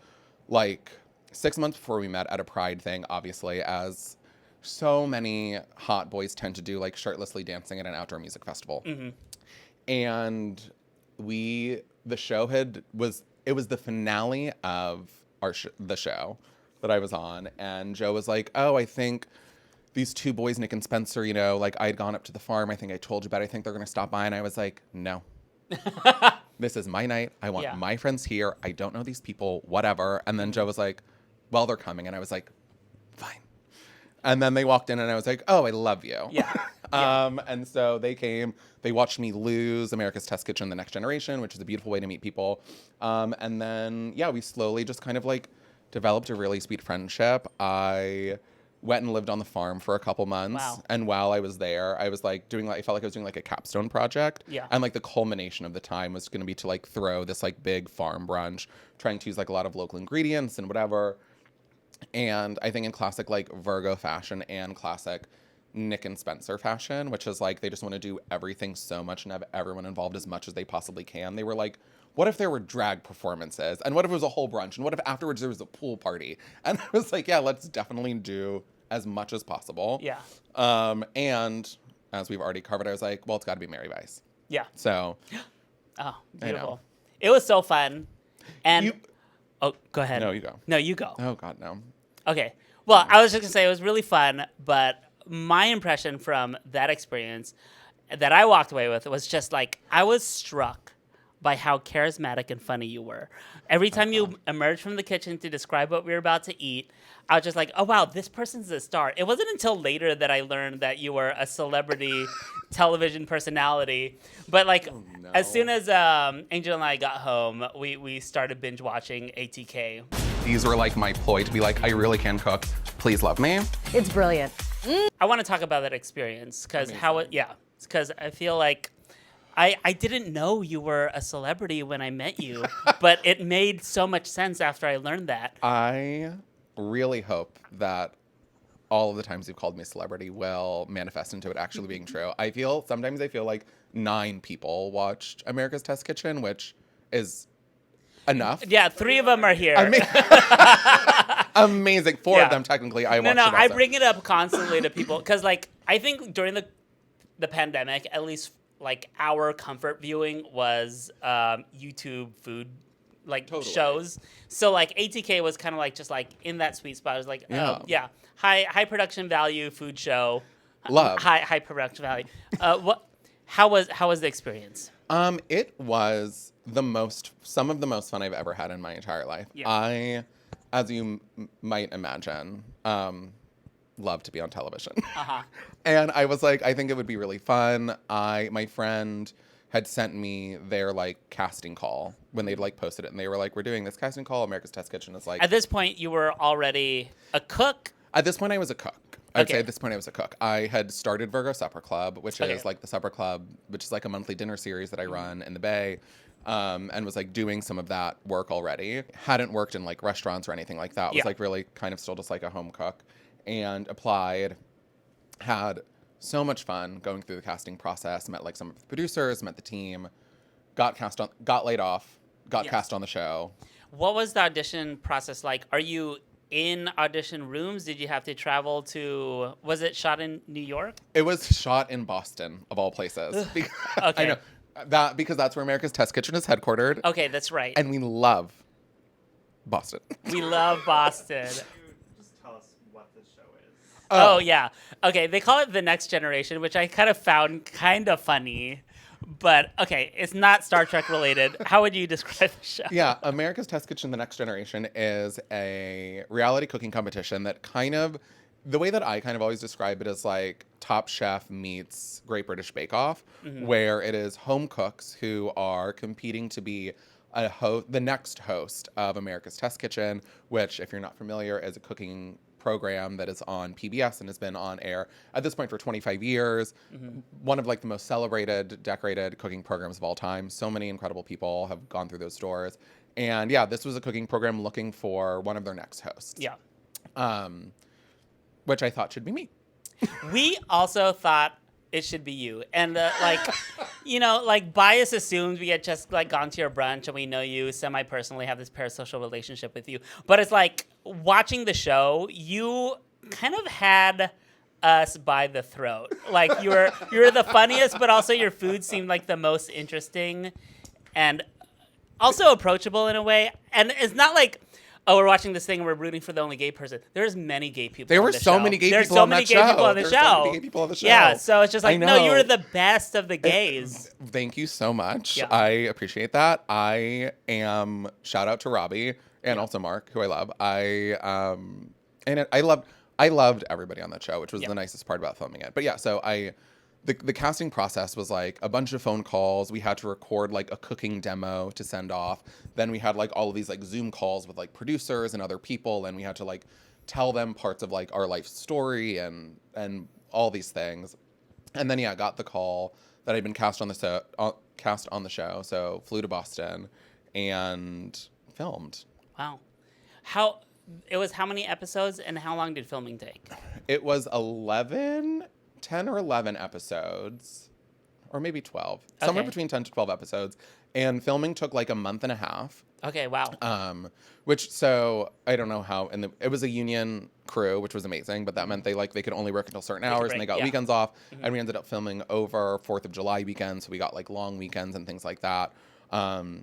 S3: like 6 months before we met at a Pride thing, obviously, as so many hot boys tend to do, like shirtlessly dancing at an outdoor music festival. And the show was the finale of the show that I was on, and Joe was like, oh, I think these 2 boys, Nick and Spencer, you know, like I'd gone up to the farm, I think I told you about it, I think they're gonna stop by, and I was like, no. This is my night, I want my friends here, I don't know these people, whatever. And then Joe was like, well, they're coming, and I was like, fine. And then they walked in and I was like, oh, I love you.
S2: Yeah.
S3: And so they came, they watched me lose America's Test Kitchen, The Next Generation, which is a beautiful way to meet people. And then, we slowly just kind of like developed a really sweet friendship. I went and lived on the farm for a couple months.
S2: Wow.
S3: And while I was there, I was like I felt like I was doing like a capstone project.
S2: Yeah.
S3: And like the culmination of the time was going to be to like throw this like big farm brunch, trying to use like a lot of local ingredients and whatever. And I think in classic like Virgo fashion and classic Nick and Spencer fashion, which is like they just want to do everything so much and have everyone involved as much as they possibly can. They were like, what if there were drag performances? And what if it was a whole brunch? And what if afterwards there was a pool party? And I was like, yeah, let's definitely do as much as possible.
S2: Yeah.
S3: And as we've already covered, I was like, well, it's got to be Mary Vice.
S2: Yeah.
S3: So,
S2: Oh,
S3: I know.
S2: beautiful. It was so fun. And
S3: You-
S2: oh, go ahead.
S3: No, you go.
S2: No, you go.
S3: Oh, God, no.
S2: Okay. Well, I was just going to say it was really fun, but my impression from that experience that I walked away with was just like I was struck by how charismatic and funny you were. Every time you emerged from the kitchen to describe what we were about to eat, I was just like, oh, wow, this person's a star. It wasn't until later that I learned that you were a celebrity television personality. But like,
S3: no.
S2: as soon as Angel and I got home, we started binge watching ATK.
S3: These were like my ploy to be like, I really can cook. Please love me.
S5: It's brilliant.
S2: I want to talk about that experience because because I feel like I didn't know you were a celebrity when I met you, but it made so much sense after I learned that.
S3: I really hope that all of the times you've called me a celebrity will manifest into it actually being true. Sometimes I feel like 9 people watched America's Test Kitchen, which is enough.
S2: Yeah, 3 of them are here.
S3: Amazing. 4
S2: Yeah.
S3: of them technically I watched.
S2: No,
S3: it
S2: I
S3: also.
S2: bring it up constantly to people because, like, I think during the pandemic, at least like our comfort viewing was YouTube food
S3: Totally.
S2: shows. So like ATK was kind of like just like in that sweet spot. I was like,
S3: Yeah.
S2: high production value food show.
S3: Love.
S2: High production value. How was the experience?
S3: It was some of the most fun I've ever had in my entire life.
S2: Yeah.
S3: I, as you might imagine, love to be on television.
S2: Uh-huh.
S3: And I was like, I think it would be really fun. My friend had sent me their like casting call when they'd like posted it, and they were like, we're doing this casting call. America's Test Kitchen is like.
S2: At this point, you were already a cook.
S3: At this point, I was a cook. I'd
S2: Okay.
S3: say at this point, I was a cook. I had started Virgo Supper Club, which
S2: Okay.
S3: is like the supper club, which is like a monthly dinner series that I run in the Bay, and was like doing some of that work already. Hadn't worked in like restaurants or anything like that. Was
S2: Yeah.
S3: like really kind of still just like a home cook, and applied. Had so much fun going through the casting process. Met like some of the producers, met the team, got laid off, got
S2: Yes.
S3: cast on the show.
S2: What was the audition process like? Are you in audition rooms? Did you have to travel to? Was it shot in New York?
S3: It was shot in Boston, of all places.
S2: Okay.
S3: I know that because that's where America's Test Kitchen is headquartered,
S2: Okay, that's right.
S3: and we love Boston.
S2: We love Boston.
S6: Just tell us what this show is.
S2: Oh, yeah. Okay, they call it The Next Generation, which I kind of found kind of funny. But, okay, it's not Star Trek related. How would you describe the show?
S3: Yeah, America's Test Kitchen: The Next Generation is a reality cooking competition that kind of, the way that I kind of always describe it is like Top Chef meets Great British Bake Off, where it is home cooks who are competing to be the next host of America's Test Kitchen, which, if you're not familiar, is a cooking program that is on PBS and has been on air at this point for 25 years. One of like the most celebrated, decorated cooking programs of all time. So many incredible people have gone through those doors. And yeah, this was a cooking program looking for one of their next hosts.
S2: Yeah.
S3: Which I thought should be me.
S2: We also thought it should be you. And, like, you know, like, bias assumes we had just, like, gone to your brunch and we know you semi-personally, have this parasocial relationship with you. But it's like, watching the show, you kind of had us by the throat. Like, you were the funniest, but also your food seemed like the most interesting and also approachable in a way. And it's not like, oh, we're watching this thing and we're rooting for the only gay person. There's many gay people
S3: There
S2: on
S3: were
S2: the
S3: so
S2: show.
S3: many gay
S2: There's
S3: people
S2: so
S3: on
S2: many
S3: that
S2: gay
S3: show.
S2: people on the
S3: There's
S2: show.
S3: so many gay people on the show.
S2: Yeah, so it's just
S3: I
S2: like, no, you
S3: know.
S2: were the best of the gays.
S3: Thank you so much.
S2: Yeah.
S3: I appreciate that. I am, shout out to Robbie and also Mark, who I love. I loved everybody on that show, which was
S2: Yeah.
S3: the nicest part about filming it. But yeah, so the casting process was like a bunch of phone calls. We had to record like a cooking demo to send off. Then we had like all of these like Zoom calls with like producers and other people, and we had to like tell them parts of like our life story and all these things. And then yeah, got the call that I'd been cast on the show. So flew to Boston and filmed.
S2: Wow. It was how many episodes and how long did filming take?
S3: It was 10 or 11 episodes, or maybe 12, somewhere
S2: Okay.
S3: between 10 to 12 episodes. And filming took like a month and a half.
S2: Okay, wow.
S3: Which, so I don't know how, and it was a union crew, which was amazing, but that meant they could only work until certain hours, and they got weekends off, and we ended up filming over 4th of July weekend, so we got like long weekends and things like that,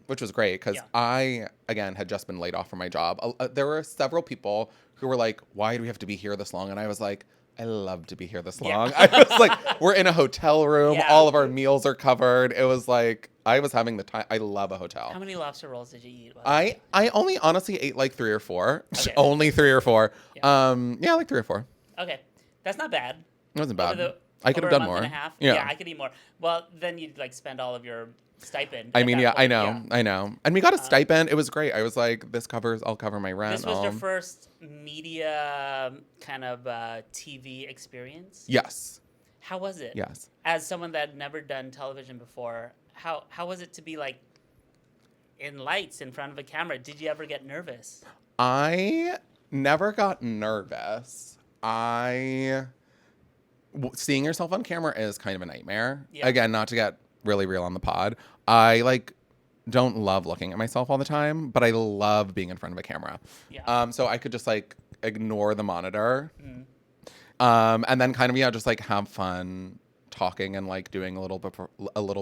S3: which was great, because I, again, had just been laid off from my job. There were several people who were like, why do we have to be here this long? And I was like, I love to be here this long. I was like, we're in a hotel room. All of our meals are covered. It was like, I was having the time. I love a hotel.
S2: How many lobster rolls did you eat?
S3: I only honestly ate like 3 or 4.
S2: Okay.
S3: Only 3 or 4.
S2: Yeah.
S3: Like 3 or 4.
S2: Okay. That's not bad.
S3: It wasn't bad. I could
S2: Over
S3: have
S2: a
S3: done
S2: month
S3: more.
S2: and a half?
S3: Yeah.
S2: I could eat more. Well, then you'd like spend all of your stipend.
S3: I
S2: at
S3: mean,
S2: that
S3: yeah, I
S2: point.
S3: know. I know. And we got a stipend. It was great. I was like, I'll cover my rent.
S2: This was your first media kind of TV experience?
S3: Yes.
S2: How was it?
S3: Yes.
S2: As someone that had never done television before, how was it to be like in lights in front of a camera? Did you ever get nervous?
S3: I never got nervous. Seeing yourself on camera is kind of a nightmare.
S2: Yeah.
S3: Again, not to get really real on the pod. I don't love looking at myself all the time, but I love being in front of a camera.
S2: Yeah.
S3: So I could just ignore the monitor. And then kind of, just have fun talking and doing a little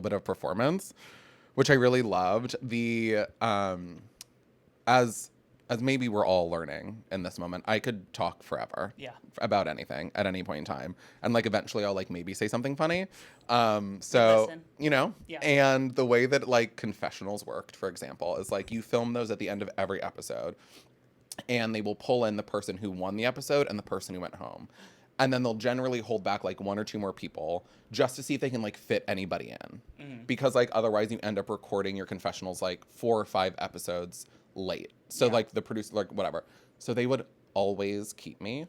S3: bit of performance, which I really loved. As maybe we're all learning in this moment, I could talk forever about anything at any point in time. And eventually I'll maybe say something funny. So, and the way that confessionals worked, for example, is you film those at the end of every episode, and they will pull in the person who won the episode and the person who went home. And then they'll generally hold back 1 or 2 more people just to see if they can fit anybody in. Because otherwise you end up recording your confessionals 4 or 5 episodes late. So the producer, whatever. So they would always keep me,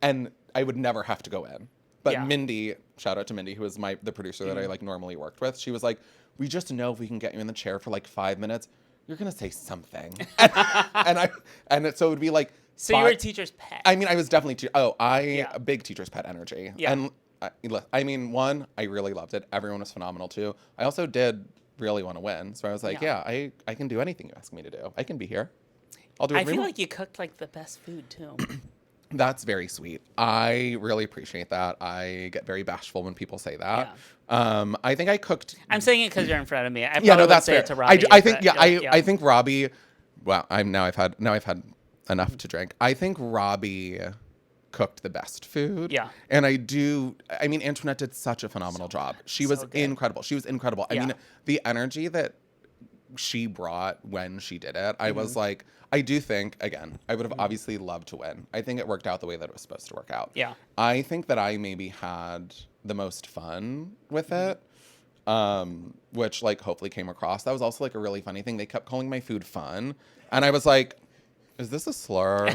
S3: and I would never have to go in. But Mindy, shout out to Mindy, who is the producer that I normally worked with. She was like, we just know if we can get you in the chair for 5 minutes, you're gonna say something. So it would be
S2: So you were a teacher's pet.
S3: I mean, I was definitely a big teacher's pet energy.
S2: Yeah.
S3: And I really loved it. Everyone was phenomenal too. I also did really want to win, so I was like, I can do anything you ask me to do. I can be here. I'll do it.
S2: I feel like you cooked the best food too.
S3: That's very sweet. I really appreciate that. I get very bashful when people say that. I think I cooked.
S2: I'm saying it because you're in front of me. I
S3: that's
S2: say
S3: fair.
S2: it to Robbie.
S3: I think Robbie. Well, I've had enough to drink. I think Robbie cooked the best food.
S2: Yeah.
S3: And Antoinette did such a phenomenal job. She was incredible. She was incredible. I mean, the energy that she brought when she did it, I was like, I do think, again, I would have obviously loved to win. I think it worked out the way that it was supposed to work out.
S2: Yeah.
S3: I think that I maybe had the most fun with it, which hopefully came across. That was also a really funny thing. They kept calling my food fun, and I was like, is this a slur?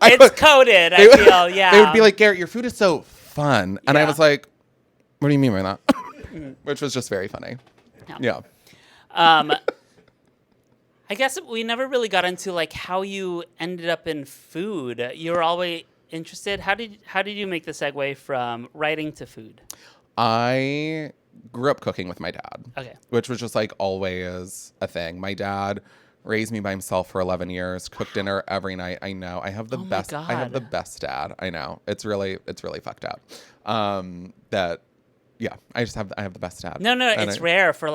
S2: It's coded, I feel, yeah.
S3: They would be like, Garrett, your food is so fun. And I
S2: Yeah.
S3: was like, what do you mean by that? Which was just very funny. Yeah.
S2: I guess we never really got into how you ended up in food. You were always interested. How did you make the segue from writing to food?
S3: I grew up cooking with my dad.
S2: Okay.
S3: Which was just always a thing. My dad raised me by himself for 11 years, cooked dinner every night. I know. I have the best.
S2: God.
S3: I have the best dad. I know. It's really fucked up. I have the best dad.
S2: No, it's rare for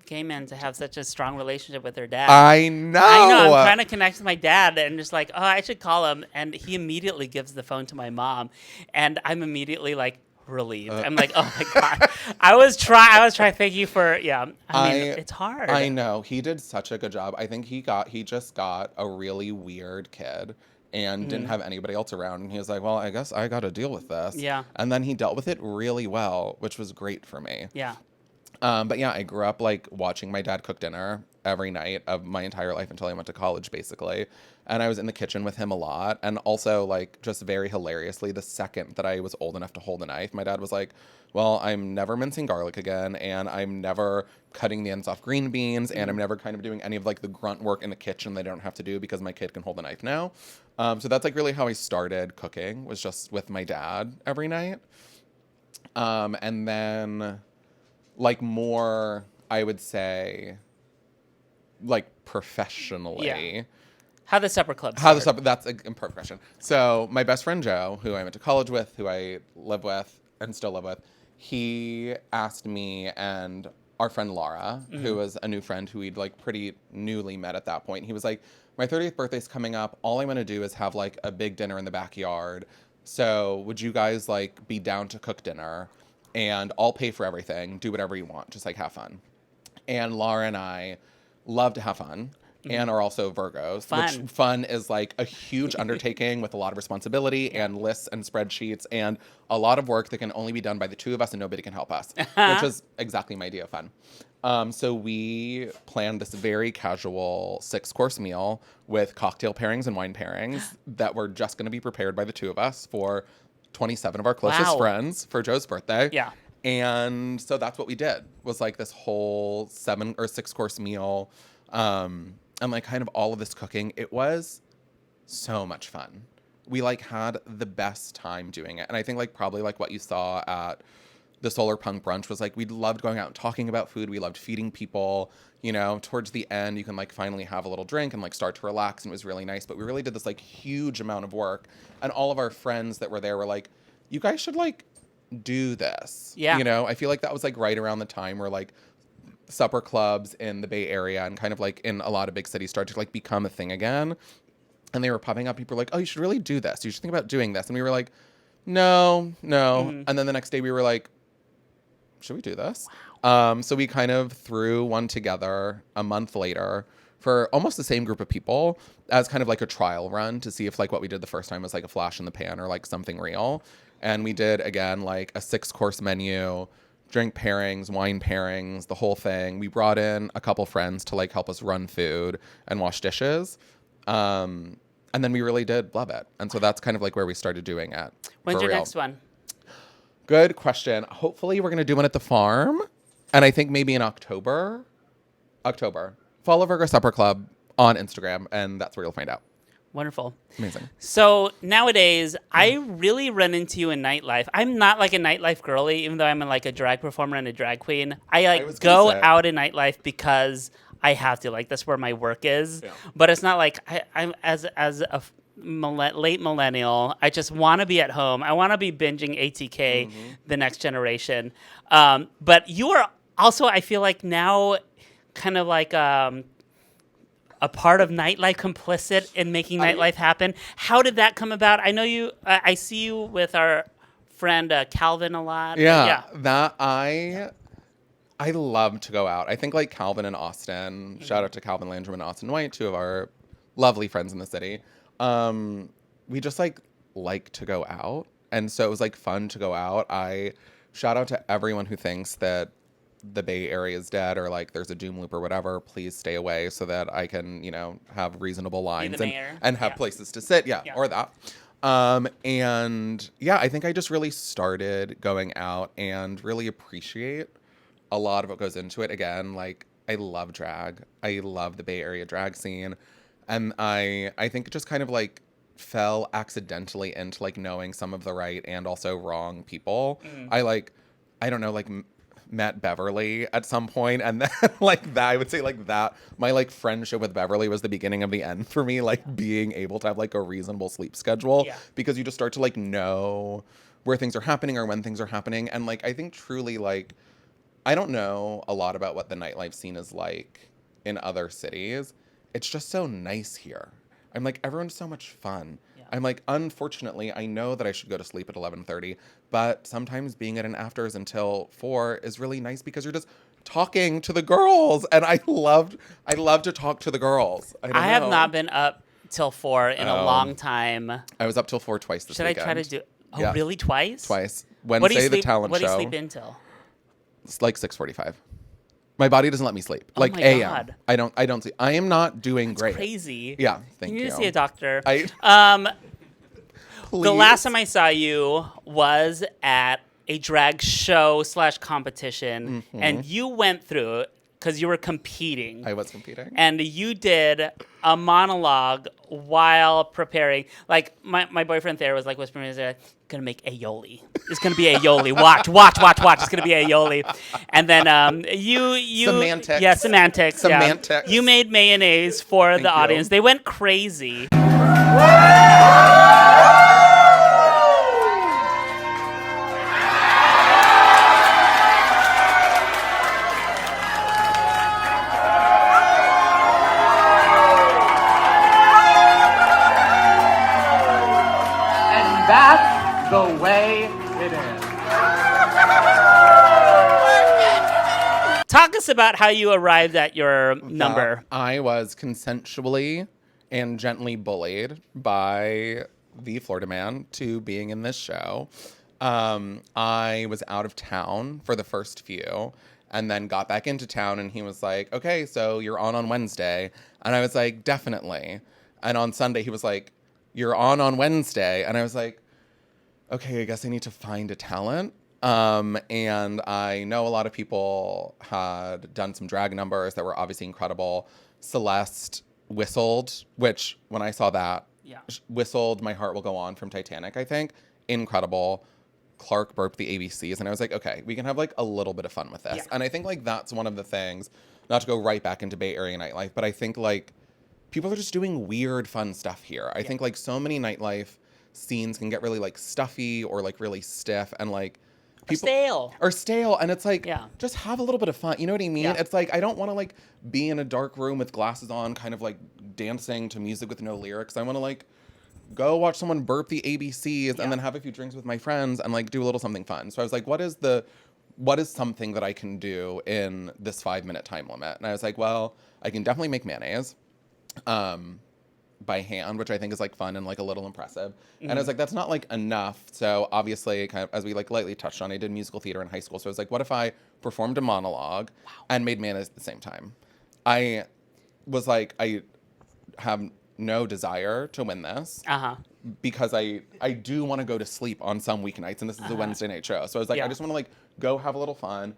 S2: gay men to have such a strong relationship with their dad.
S3: I know.
S2: I'm trying to connect with my dad and just I should call him, and he immediately gives the phone to my mom, and I'm immediately relieved. I'm like, oh my God. I was trying. Thank you for, it's hard.
S3: I know. He did such a good job. I think he just got a really weird kid and didn't have anybody else around. And he was like, well, I guess I got to deal with this.
S2: Yeah.
S3: And then he dealt with it really well, which was great for me.
S2: Yeah.
S3: But yeah, I grew up watching my dad cook dinner every night of my entire life until I went to college, basically. And I was in the kitchen with him a lot. And also, just very hilariously, the second that I was old enough to hold a knife, my dad was like, well, I'm never mincing garlic again, and I'm never cutting the ends off green beans, and I'm never kind of doing any of the grunt work in the kitchen that I don't have to do because my kid can hold a knife now. So that's really how I started cooking, was just with my dad every night. And then more I would say, like, professionally.
S2: Yeah. How the supper club
S3: That's a perfect question. So my best friend Joe, who I went to college with, who I live with and still live with, he asked me and our friend Laura, who was a new friend who we'd like pretty newly met at that point. He was like, my 30th birthday's coming up. All I want to do is have like a big dinner in the backyard. So would you guys like be down to cook dinner? And I'll pay for everything. Do whatever you want. Just like have fun. And Laura and I love to have fun. And are also Virgos.
S2: Fun.
S3: Which fun is like a huge undertaking with a lot of responsibility and lists and spreadsheets and a lot of work that can only be done by the two of us and nobody can help us, which is exactly my idea of fun. So we planned this very casual 6-course meal with cocktail pairings and wine pairings that were just going to be prepared by the two of us for 27 of our closest friends for Joe's birthday.
S2: Yeah.
S3: And so that's what we did, was like this whole 7 or 6-course meal. And like kind of all of this cooking. It was so much fun. We like had the best time doing it. And I think like probably like what you saw at the Solar Punk brunch was like, we loved going out and talking about food. We loved feeding people, you know, towards the end, you can like finally have a little drink and like start to relax. And it was really nice. But we really did this like huge amount of work. And all of our friends that were there were like, you guys should like do this.
S2: Yeah.
S3: You know, I feel like that was like right around the time where like supper clubs in the Bay Area and kind of like in a lot of big cities started to like become a thing again. And they were popping up. People were like, oh, you should really do this. You should think about doing this. And we were like, no. And then the next day we were like, should we do this? Wow. So we kind of threw one together a month later for almost the same group of people as kind of like a trial run to see if like what we did the first time was like a flash in the pan or like something real. And we did, again, like a 6-course menu, drink pairings, wine pairings, the whole thing. We brought in a couple friends to like help us run food and wash dishes. And then we really did love it. And so that's kind of like where we started doing it.
S2: When's your next one?
S3: Good question. Hopefully we're going to do one at the farm. And I think maybe in October. Follow Virgo Supper Club on Instagram. And that's where you'll find out.
S2: Wonderful.
S3: Amazing.
S2: So nowadays, I really run into you in nightlife. I'm not like a nightlife girly, even though I'm like a drag performer and a drag queen. I like go out in nightlife because I have to. Like that's where my work is. Yeah. But it's not like I'm as a late millennial. I just want to be at home. I want to be binging ATK, The Next Generation. But you are also, I feel like now, kind of like a part of nightlife, complicit in making nightlife happen. How did that come about? I know you. I see you with our friend Calvin a lot.
S3: Yeah, that I love to go out. I think like Calvin and Austin. Shout out to Calvin Landrum and Austin White, two of our lovely friends in the city. We just like to go out, and so it was like fun to go out. I shout out to everyone who thinks that the Bay Area is dead or like there's a doom loop or whatever. Please stay away so that I can, you know, have reasonable lines and have places to sit. Yeah. Or that. And yeah, I think I just really started going out and really appreciate a lot of what goes into it. Again, like I love drag. I love the Bay Area drag scene. And I think it just kind of like fell accidentally into like knowing some of the right and also wrong people. I don't know, like met Beverly at some point, and then like that I would say like that my like friendship with Beverly was the beginning of the end for me, like being able to have like a reasonable sleep schedule because you just start to like know where things are happening or when things are happening. And like I think truly like I don't know a lot about what the nightlife scene is like in other cities. It's just so nice here. I'm like, everyone's so much fun. I'm like, unfortunately, I know that I should go to sleep at 11:30, but sometimes being at an afters until 4 is really nice because you're just talking to the girls, and I love to talk to the girls. I
S2: have not been up till 4 in a long time.
S3: I was up till 4 twice this weekend.
S2: Should I try to do? Oh, really? Twice?
S3: Twice. Wednesday, the talent show.
S2: What do you sleep until?
S3: It's like 6:45. My body doesn't let me sleep. Like
S2: my
S3: AM.
S2: God.
S3: I don't sleep. I am not doing great.
S2: Crazy.
S3: Yeah, thank you.
S2: You need to see a doctor.
S3: Please.
S2: The last time I saw you was at a drag show / competition, and you went through because you were competing.
S3: I was competing.
S2: And you did a monologue while preparing. Like, my boyfriend there was like whispering, he's like, gonna make aioli. It's gonna be aioli. Watch. It's gonna be aioli. And then you
S3: Semantics.
S2: Yeah, semantics.
S3: Semantics.
S2: Yeah. You made mayonnaise for the
S3: you.
S2: audience. They went crazy.
S4: That's the way it is.
S2: Talk us about how you arrived at your number.
S3: I was consensually and gently bullied by the Florida man to being in this show. I was out of town for the first few and then got back into town, and he was like, okay, so you're on Wednesday. And I was like, definitely. And on Sunday, he was like, you're on Wednesday. And I was like, okay, I guess I need to find a talent. And I know a lot of people had done some drag numbers that were obviously incredible. Celeste whistled, which when I saw that, whistled My Heart Will Go On from Titanic, I think. Incredible. Clark burped the ABCs. And I was like, okay, we can have like a little bit of fun with this.
S2: Yeah.
S3: And I think like that's one of the things, not to go right back into Bay Area nightlife, but I think like people are just doing weird, fun stuff here. I think like so many nightlife scenes can get really like stuffy or like really stiff and like
S2: Stale.
S3: Or stale. And it's like,
S2: Yeah.
S3: just have a little bit of fun. You know what I mean?
S2: Yeah.
S3: It's like, I don't want to like be in a dark room with glasses on, kind of like dancing to music with no lyrics. I want to like go watch someone burp the ABCs and then have a few drinks with my friends and like do a little something fun. So I was like, what is something that I can do in this 5-minute time limit? And I was like, well, I can definitely make mayonnaise. By hand, which I think is like fun and like a little impressive. And I was like, that's not like enough. So obviously, kind of as we like lightly touched on, I did musical theater in high school. So I was like, what if I performed a monologue and made mayonnaise at the same time? I was like, I have no desire to win this because I do want to go to sleep on some weeknights, and this is a Wednesday night show. So I was like, I just want to like go have a little fun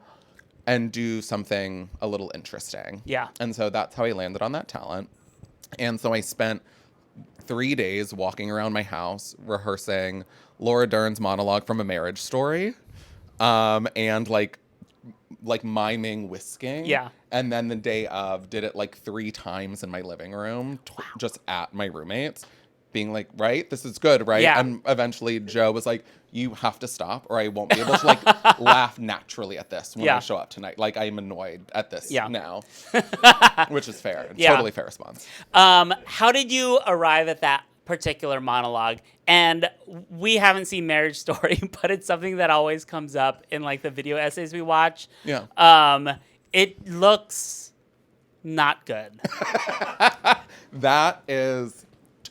S3: and do something a little interesting.
S2: Yeah.
S3: And so that's how I landed on that talent. And so I spent 3 days walking around my house rehearsing Laura Dern's monologue from A Marriage Story, and like miming whisking.
S2: Yeah.
S3: And then the day of, did it like 3 times in my living room, just at my roommates, being like, right, this is good, right?
S2: Yeah.
S3: And eventually Joe was like, you have to stop or I won't be able to like laugh naturally at this when I show up tonight. Like, I'm annoyed at this now, which is fair. Totally fair response.
S2: How did you arrive at that particular monologue? And we haven't seen Marriage Story, but it's something that always comes up in like the video essays we watch.
S3: Yeah.
S2: It looks not good.
S3: That is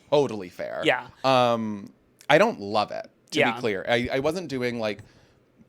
S3: totally fair.
S2: Yeah.
S3: I don't love it, to
S2: Yeah.
S3: be clear. I wasn't doing like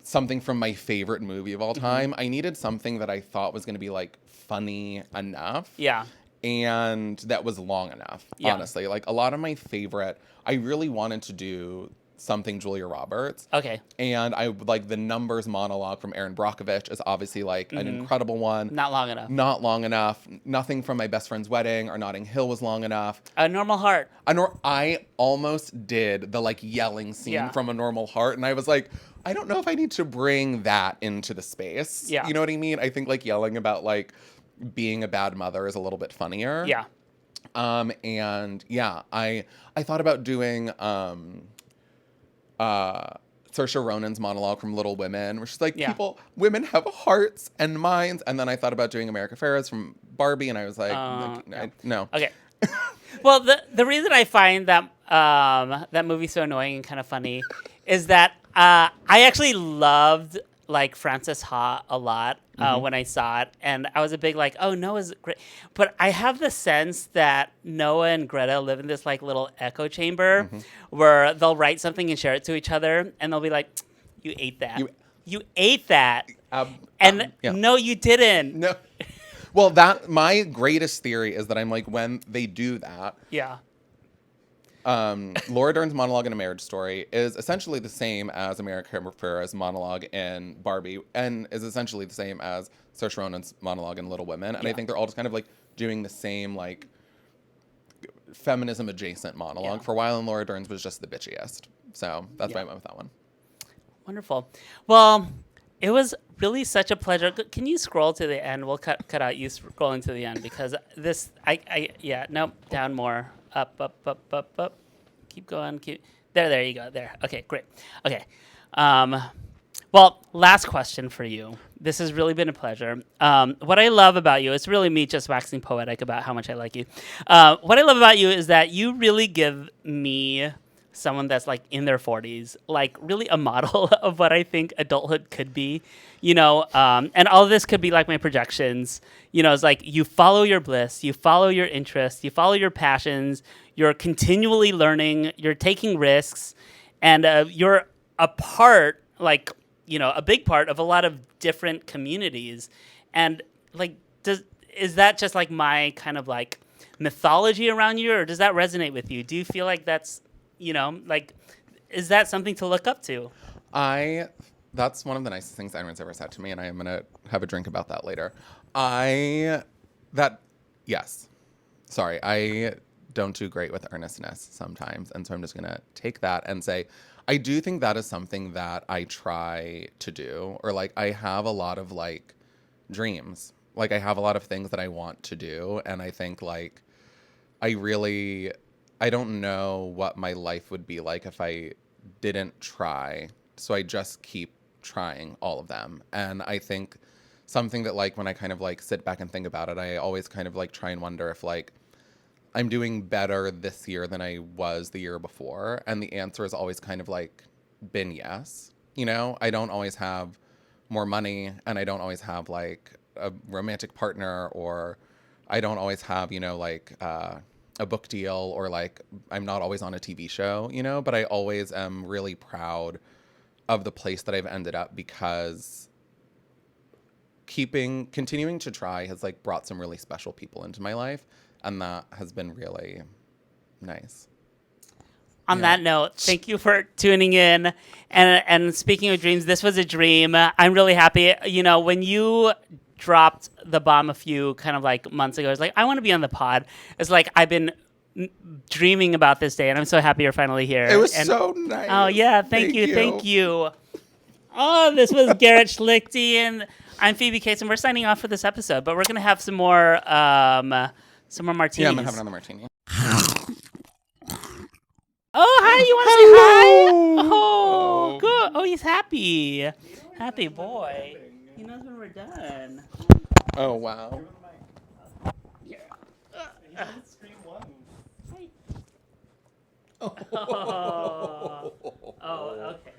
S3: something from my favorite movie of all time. I needed something that I thought was going to be like funny enough.
S2: Yeah.
S3: And that was long enough, honestly. Like a lot of my favorite, I really wanted to do something Julia Roberts.
S2: Okay.
S3: And I like the numbers monologue from Erin Brockovich is obviously like an incredible one.
S2: Not long enough.
S3: Not long enough. Nothing from My Best Friend's Wedding or Notting Hill was long enough.
S2: A Normal Heart.
S3: I almost did the like yelling scene from A Normal Heart, and I was like, I don't know if I need to bring that into the space.
S2: Yeah.
S3: You know what I mean? I think like yelling about like being a bad mother is a little bit funnier.
S2: Yeah.
S3: And yeah, I thought about doing Saoirse Ronan's monologue from Little Women, where she's like, women have hearts and minds. And then I thought about doing America Ferrera's from Barbie, and I was like, no.
S2: Okay. Well, the reason I find that that movie so annoying and kind of funny is that I actually loved like Frances Ha a lot when I saw it, and I was a big like, oh, Noah's great, but I have the sense that Noah and Greta live in this like little echo chamber where they'll write something and share it to each other, and they'll be like, you ate that, you ate that, and no, you didn't.
S3: No. Well, that my greatest theory is that I'm like, when they do that, Laura Dern's monologue in A Marriage Story is essentially the same as America Ferrera's monologue in Barbie, and is essentially the same as Saoirse Ronan's monologue in Little Women. And I think they're all just kind of like doing the same like feminism adjacent monologue for a while, and Laura Dern's was just the bitchiest. So that's why I went with that one.
S2: Wonderful. Well, it was really such a pleasure. Can you scroll to the end? We'll cut out you scrolling to the end because this, nope, down more. Up. Keep going. There you go. There. Okay, great. Okay. Well, last question for you. This has really been a pleasure. What I love about you, it's really me just waxing poetic about how much I like you. What I love about you is that you really give me someone that's like in their 40s, like really a model of what I think adulthood could be, and all of this could be like my projections. It's like you follow your bliss, you follow your interests, you follow your passions, you're continually learning, you're taking risks, and you're a part, like, a big part of a lot of different communities. And like, is that just like my kind of like mythology around you, or does that resonate with you? Do you feel like that's, is that something to look up to?
S3: That's one of the nicest things anyone's ever said to me, and I am going to have a drink about that later. Yes. Sorry, I don't do great with earnestness sometimes, and so I'm just going to take that and say, I do think that is something that I try to do, or like I have a lot of like dreams. Like I have a lot of things that I want to do, and I think like I don't know what my life would be like if I didn't try. So I just keep trying all of them. And I think something that like when I kind of like sit back and think about it, I always kind of like try and wonder if like I'm doing better this year than I was the year before. And the answer has always kind of like been yes. I don't always have more money, and I don't always have like a romantic partner, or I don't always have, like a book deal, or like I'm not always on a TV show, but I always am really proud of the place that I've ended up, because continuing to try has like brought some really special people into my life, and that has been really nice.
S2: On that note, thank you for tuning in. And speaking of dreams, this was a dream. I'm really happy. When you dropped the bomb a few kind of like months ago, it's like, I want to be on the pod. It's like I've been dreaming about this day, and I'm so happy you're finally here.
S3: It was so nice.
S2: Oh yeah, thank you. Oh, this was Garrett Schlicte, and I'm Phoebe Cates, and we're signing off for this episode. But we're gonna have some more martinis.
S3: Yeah, I'm gonna have another martini.
S2: Oh, hi! You want to say hi? Oh, good. Oh, he's happy. Happy boy. He knows when we're done.
S3: Oh wow.
S6: Stream one.
S2: Oh, okay.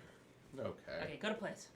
S3: Okay.
S2: Okay, go to place.